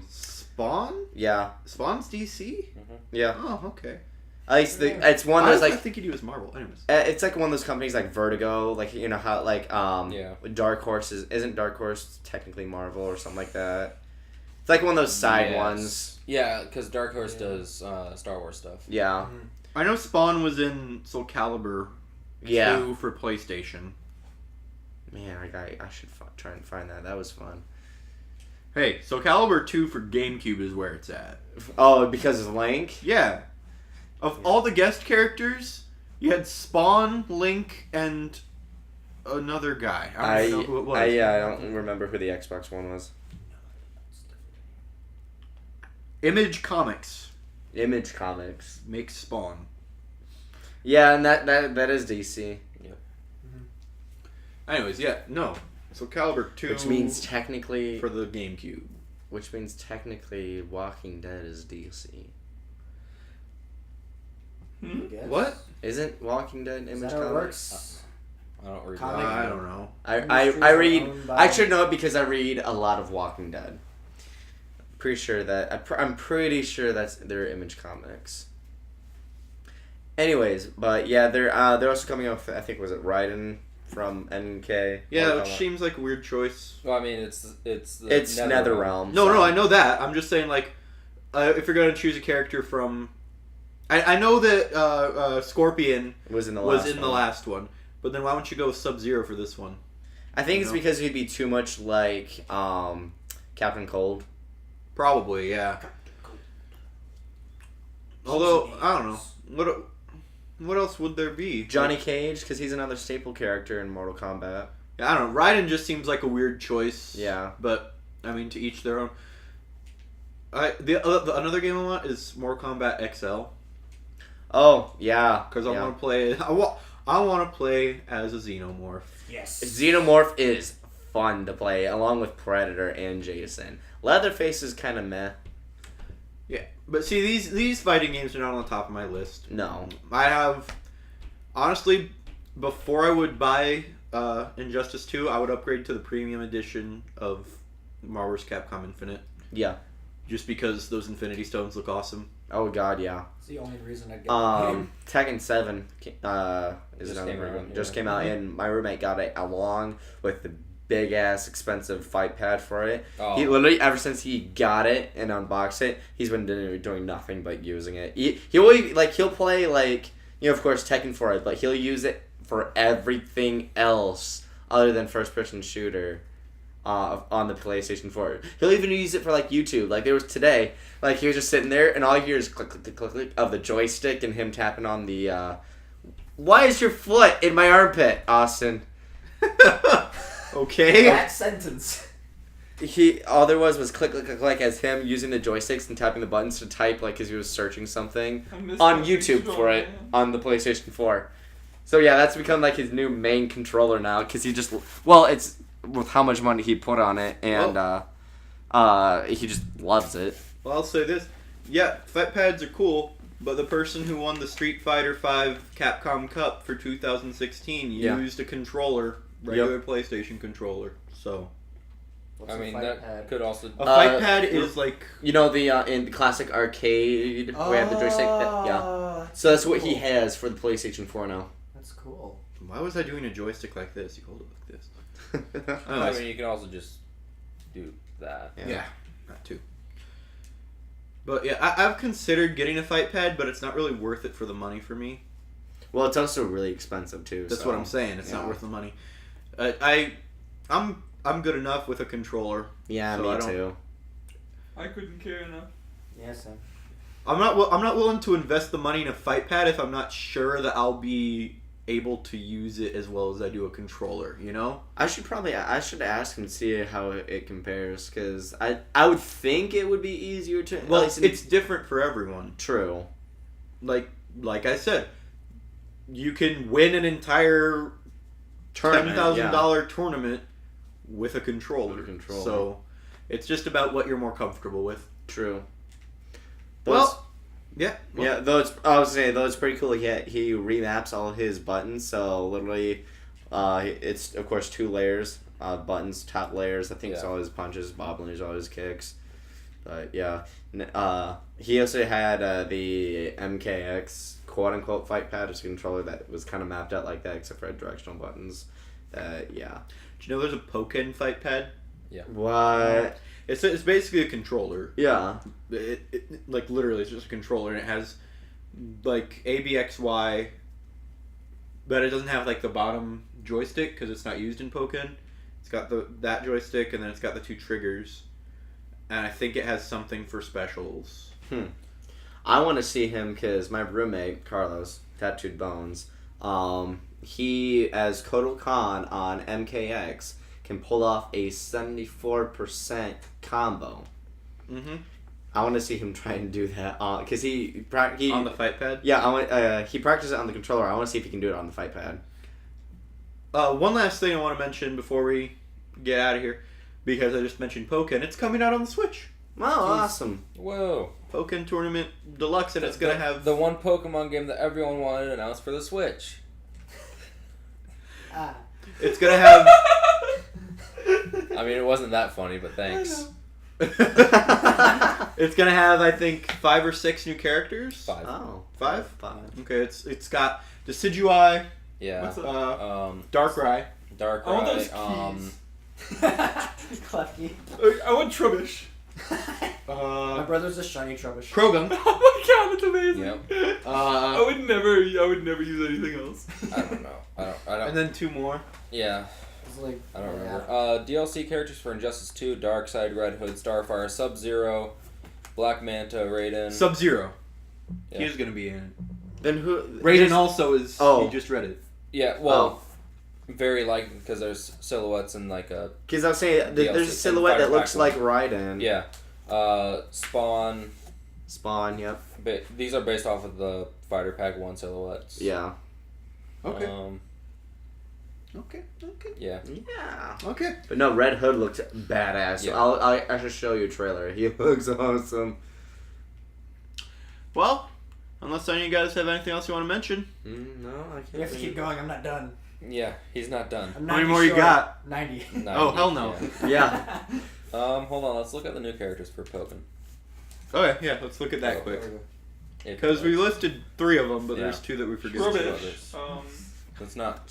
Spawn? yeah, Spawn's DC? yeah. Oh, okay. At least it's one I of was those like thinking he was Marvel. Anyways. it's like one of those companies like Vertigo, like you know how like Yeah. Dark Horse isn't Dark Horse technically Marvel or something like that. It's like one of those side Yes. ones. Yeah, because Dark Horse does Star Wars stuff. Yeah, I know Spawn was in Soul Calibur yeah. 2 for PlayStation. Man, I should try and find that. That was fun. Hey, Soul Calibur 2 for GameCube is where it's at. Oh, because of Link. Yeah. Of all the guest characters, you had Spawn, Link, and another guy. I don't even know who it was. I don't remember who the Xbox One was. Image Comics Image Comics. makes Spawn. Yeah, and that is DC. Anyways, yeah, no. Soul Calibur 2 Which means technically for the GameCube. Walking Dead is DC. Hmm? I guess. What? Isn't Walking Dead Is Image that how it Comics? works? I don't read Comic- I don't know. I Industries read. are owned by- I should know it because I read a lot of Walking Dead. Pretty sure that I'm pretty sure that's their Image Comics. Anyways, but yeah, they're also coming out with, I think was it Raiden from NK. Yeah, Mortal which Kombat. seems like a weird choice. Well, I mean, it's the It's NetherRealm. No, so- no, I know that. I'm just saying, like, if you're going to choose a character from... I know that Scorpion It was in the was last in the one. last one, but then why don't you go with Sub-Zero for this one? I think it's No. because he'd be too much like Captain Cold. Probably, yeah. Although, I don't know. What else would there be? Johnny Cage, because he's another staple character in Mortal Kombat. I don't know. Raiden just seems like a weird choice. Yeah. But, I mean, to each their own. The another game I want is Mortal Kombat XL. Oh, yeah. Because I yeah. want to play... I want to play as a Xenomorph. Yes. Xenomorph is fun to play, along with Predator and Jason. Leatherface is kind of meh. Yeah, but see, these fighting games are not on the top of my list. No. I have, honestly, before I would buy Injustice 2, I would upgrade to the premium edition of Marvel vs. Capcom Infinite. Yeah. Just because those Infinity Stones look awesome. Oh, God, yeah. It's the only reason I get the game. Tekken 7 is Just another came out, one. yeah. Just came out, and my roommate got it along with the big-ass expensive fight pad for it. Oh. He literally, ever since he got it and unboxed it, he's been doing nothing but using it. He'll play, like, you know, of course, Tekken for it, but he'll use it for everything else other than first-person shooter on the PlayStation 4. He'll even use it for, like, YouTube. Like, there was today, like, he was just sitting there, and all you hear is click, click, click, click, click of the joystick and him tapping on the Why is your foot in my armpit, Austin? Okay. That sentence. All there was click, click, click, click as him using the joysticks and tapping the buttons to type like as he was searching something I missed on that YouTube control, for it man. on the PlayStation 4. So yeah, that's become like his new main controller now because he just it's with how much money he put on it and he just loves it. Well, I'll say this. Yeah, fight pads are cool, but the person who won the Street Fighter V Capcom Cup for 2016 Yeah. used a controller, regular PlayStation controller. So What's I a mean, fight that pad? could also. a fight pad is like You know the in the classic arcade we have the joystick. Yeah. that's So that's what he cool. has for the PlayStation 4 now. That's cool. why was I doing a joystick like this? You hold it like this. I Anyways, mean, you can also just do that. yeah, that too. But yeah, I've considered getting a fight pad, but it's not really worth it for the money for me. Well, it's also really expensive too. That's so. what I'm saying. It's yeah. not worth the money. I'm good enough with a controller. Yeah, So I me don't- too. I couldn't care enough. Yeah, Sam. I'm not willing to invest the money in a fight pad if I'm not sure that I'll be able to use it as well as I do a controller. You know? I should ask and see how it compares because I would think it would be easier to. Well, at least in- it's different for everyone. true. Like I said, you can win an entire Tournament, $10,000 tournament with a controller. With a controller. So it's just about what you're more comfortable with. True. Well, yeah. Yeah, though it's pretty cool. He remaps all his buttons, so literally, it's of course 2 layers, buttons, top layers. I think it's Yeah. all his punches, bobblers, all his kicks. But yeah, he also had the MKX quote unquote fight pad, it's a controller that was kind of mapped out like that, except for had directional buttons. Yeah. Do you know there's a Pokken fight pad? What? It's basically a controller. Yeah. Like literally, it's just a controller, and it has like ABXY, but it doesn't have like the bottom joystick because it's not used in Pokken. It's got that joystick, and then it's got the 2 triggers, and I think it has something for specials. I want to see him because my roommate Carlos, Tattooed Bones, he as Kotal Khan on MKX can pull off a 74% combo. Mm-hmm. I want to see him try and do that because he On the fight pad. yeah he practiced it on the controller. I want to see if he can do it on the fight pad. One last thing I want to mention before we get out of here, because I just mentioned Pokken. It's coming out on the Switch. Oh, awesome! Whoa. Pokken Tournament Deluxe, and it's gonna have the one Pokemon game that everyone wanted announced for the Switch. It's gonna have. I mean, it wasn't that funny, but thanks. It's gonna have, I think, 5 or 6 new characters. 5. Oh, 5? 5. Okay, it's got Decidueye, Yeah. What's up? Darkrai. Darkrai. I want those keys. Clucky. I want Trubbish. My brother's a shiny Trubbish. Krogan. Oh my god, that's amazing. Yep. I would never use anything else. I don't know. I don't. And then 2 more. Yeah. It's like, I don't yeah. remember. DLC characters for Injustice 2, Darkseid, Red Hood, Starfire, Sub-Zero, Black Manta, Raiden. Sub-Zero. Yeah. He is gonna be in it. Then who? Raiden also is. Oh. You just read it. Yeah, well, very likely because there's silhouettes and like a Because I was saying there's a DLC, silhouette that Fire looks Pack like Raiden. yeah, Spawn. Spawn. Yep. These are based off of the Fighter Pack 1 silhouettes. Yeah. Okay. Okay. Okay. Yeah. Yeah. Okay. But no, Red Hood looked badass. Yeah. I should show you a trailer. He looks awesome. Well, unless any of you guys have anything else you want to mention. No, I can't. We have to keep going. I'm not done. Yeah, he's not done. I'm How many 90 more you short. got? 90. 90, Oh, hell no. Yeah. Hold on. Let's look at the new characters for Pokemon. Okay, yeah, let's look at that Oh. quick. If- Because we listed 3 of them, but Yeah. there's 2 that we forget. Rubbish. It's not.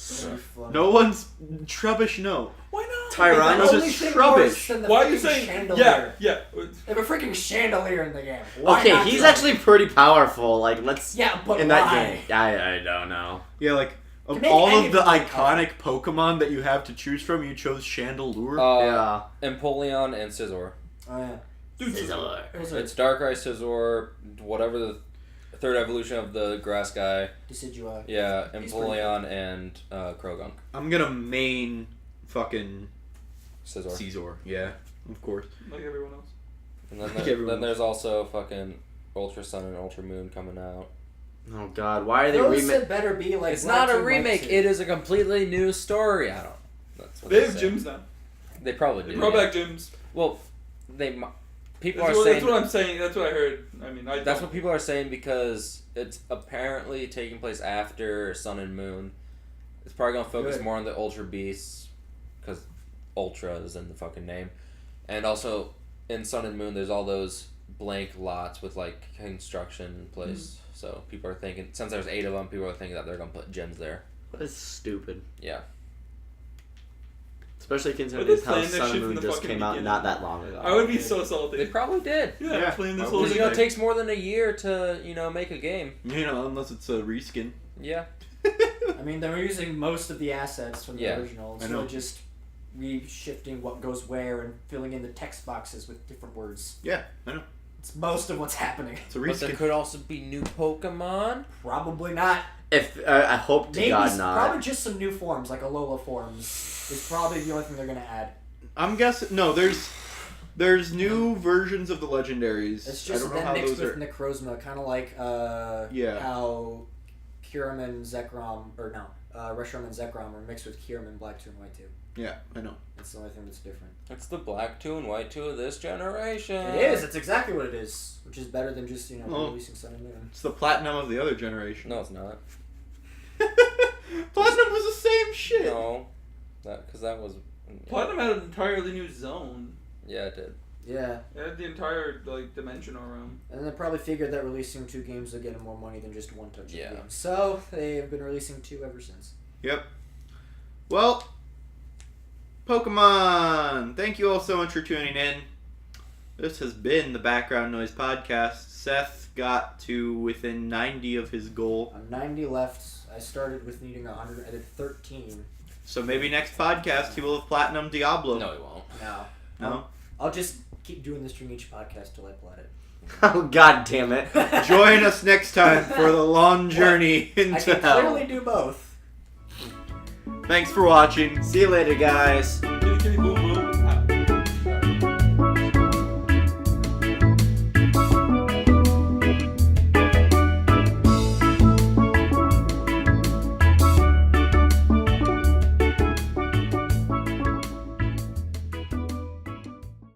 No one's Trubbish, no. Why not? Tyrannosaurus Only is thing Trubbish. worse than the Why are you freaking saying? chandelier. Yeah. They have a freaking chandelier in the game. Why Okay, not he's try? actually pretty powerful. Like, let's Yeah, but in why? that game. I don't know. Yeah, like, of Can make all any of the of them iconic Pokemon that you have to choose from, you chose Chandelure. Yeah. Empoleon and Scizor. Oh yeah. Dude, Those are- It's Darkrai, Scizor, whatever the third evolution of the grass guy. Decidua. Yeah, He's Empoleon and Krogunk. I'm gonna main fucking Scizor. Caesar. Yeah, of course. Like everyone else. And then, Like everyone then there's also fucking Ultra Sun and Ultra Moon coming out. Oh God, why are they Those remake? had better be like. It's Black not a 2, White remake. 2. It is a completely new story. I don't. That's what They have say. gyms now. They probably They do. brought yeah. back gyms. Well, people That's are what, saying that's what I'm saying. That's what I heard. I mean, that's what people are saying because it's apparently taking place after Sun and Moon. It's probably gonna focus Good. more on the Ultra Beasts because Ultra is in the fucking name, and also in Sun and Moon there's all those blank lots with like construction in place. So people are thinking since there's 8 of them, people are thinking that they're gonna put gyms there. That's stupid. Yeah. Especially considering But this they're how playing that Sun shit and from Moon the just fucking came out beginning. not that long ago. I would be so They salty. probably did. Yeah, Yeah, playing this I whole would. Because thing. it takes more than a year to make a game. You know, unless it's a reskin. Yeah. I mean, they were using most of the assets from the Yeah, original. It's I know. really just reshifting what goes where and filling in the text boxes with different words. Yeah, I know. It's most of what's happening. It's a But there reskin. could also be new Pokemon. Probably not. If I hope to Maybe God not. probably just some new forms, like Alola forms, is probably the only thing they're gonna add. I'm guessing no. There's new versions of the legendaries. It's I just don't know them how mixed those with are. Necrozma, kind of like Yeah. how Kyurem, Zekrom, or no, Reshiram and Zekrom were mixed with Kyurem and Black 2 and White 2. Yeah, I know. That's the only thing that's different. It's the Black 2 and White 2 of this generation. It is. It's exactly what it is, which is better than just Oh. releasing Sun and Moon. It's the platinum of the other generation. No, it's not. Platinum was the same shit. No. Because that was... Platinum had an entirely new zone. Yeah, it did. Yeah, It had the entire dimensional realm. and they probably figured that releasing 2 games would get them more money than just one touch Yeah. game. So they have been releasing 2 ever since. Yep. Well, Pokemon. Thank you all so much for tuning in. This has been the Background Noise Podcast. Seth got to within 90 of his goal. I'm 90 left. I started with needing 100. I did 13. So maybe next podcast he will have Platinum Diablo. No, he won't. No. No? I'll just keep doing this during each podcast till I plat it. Oh God damn it! Join us next time for the long journey I into can hell. clearly do both. Thanks for watching. See you later, guys. Kitty, kitty, boom, boom.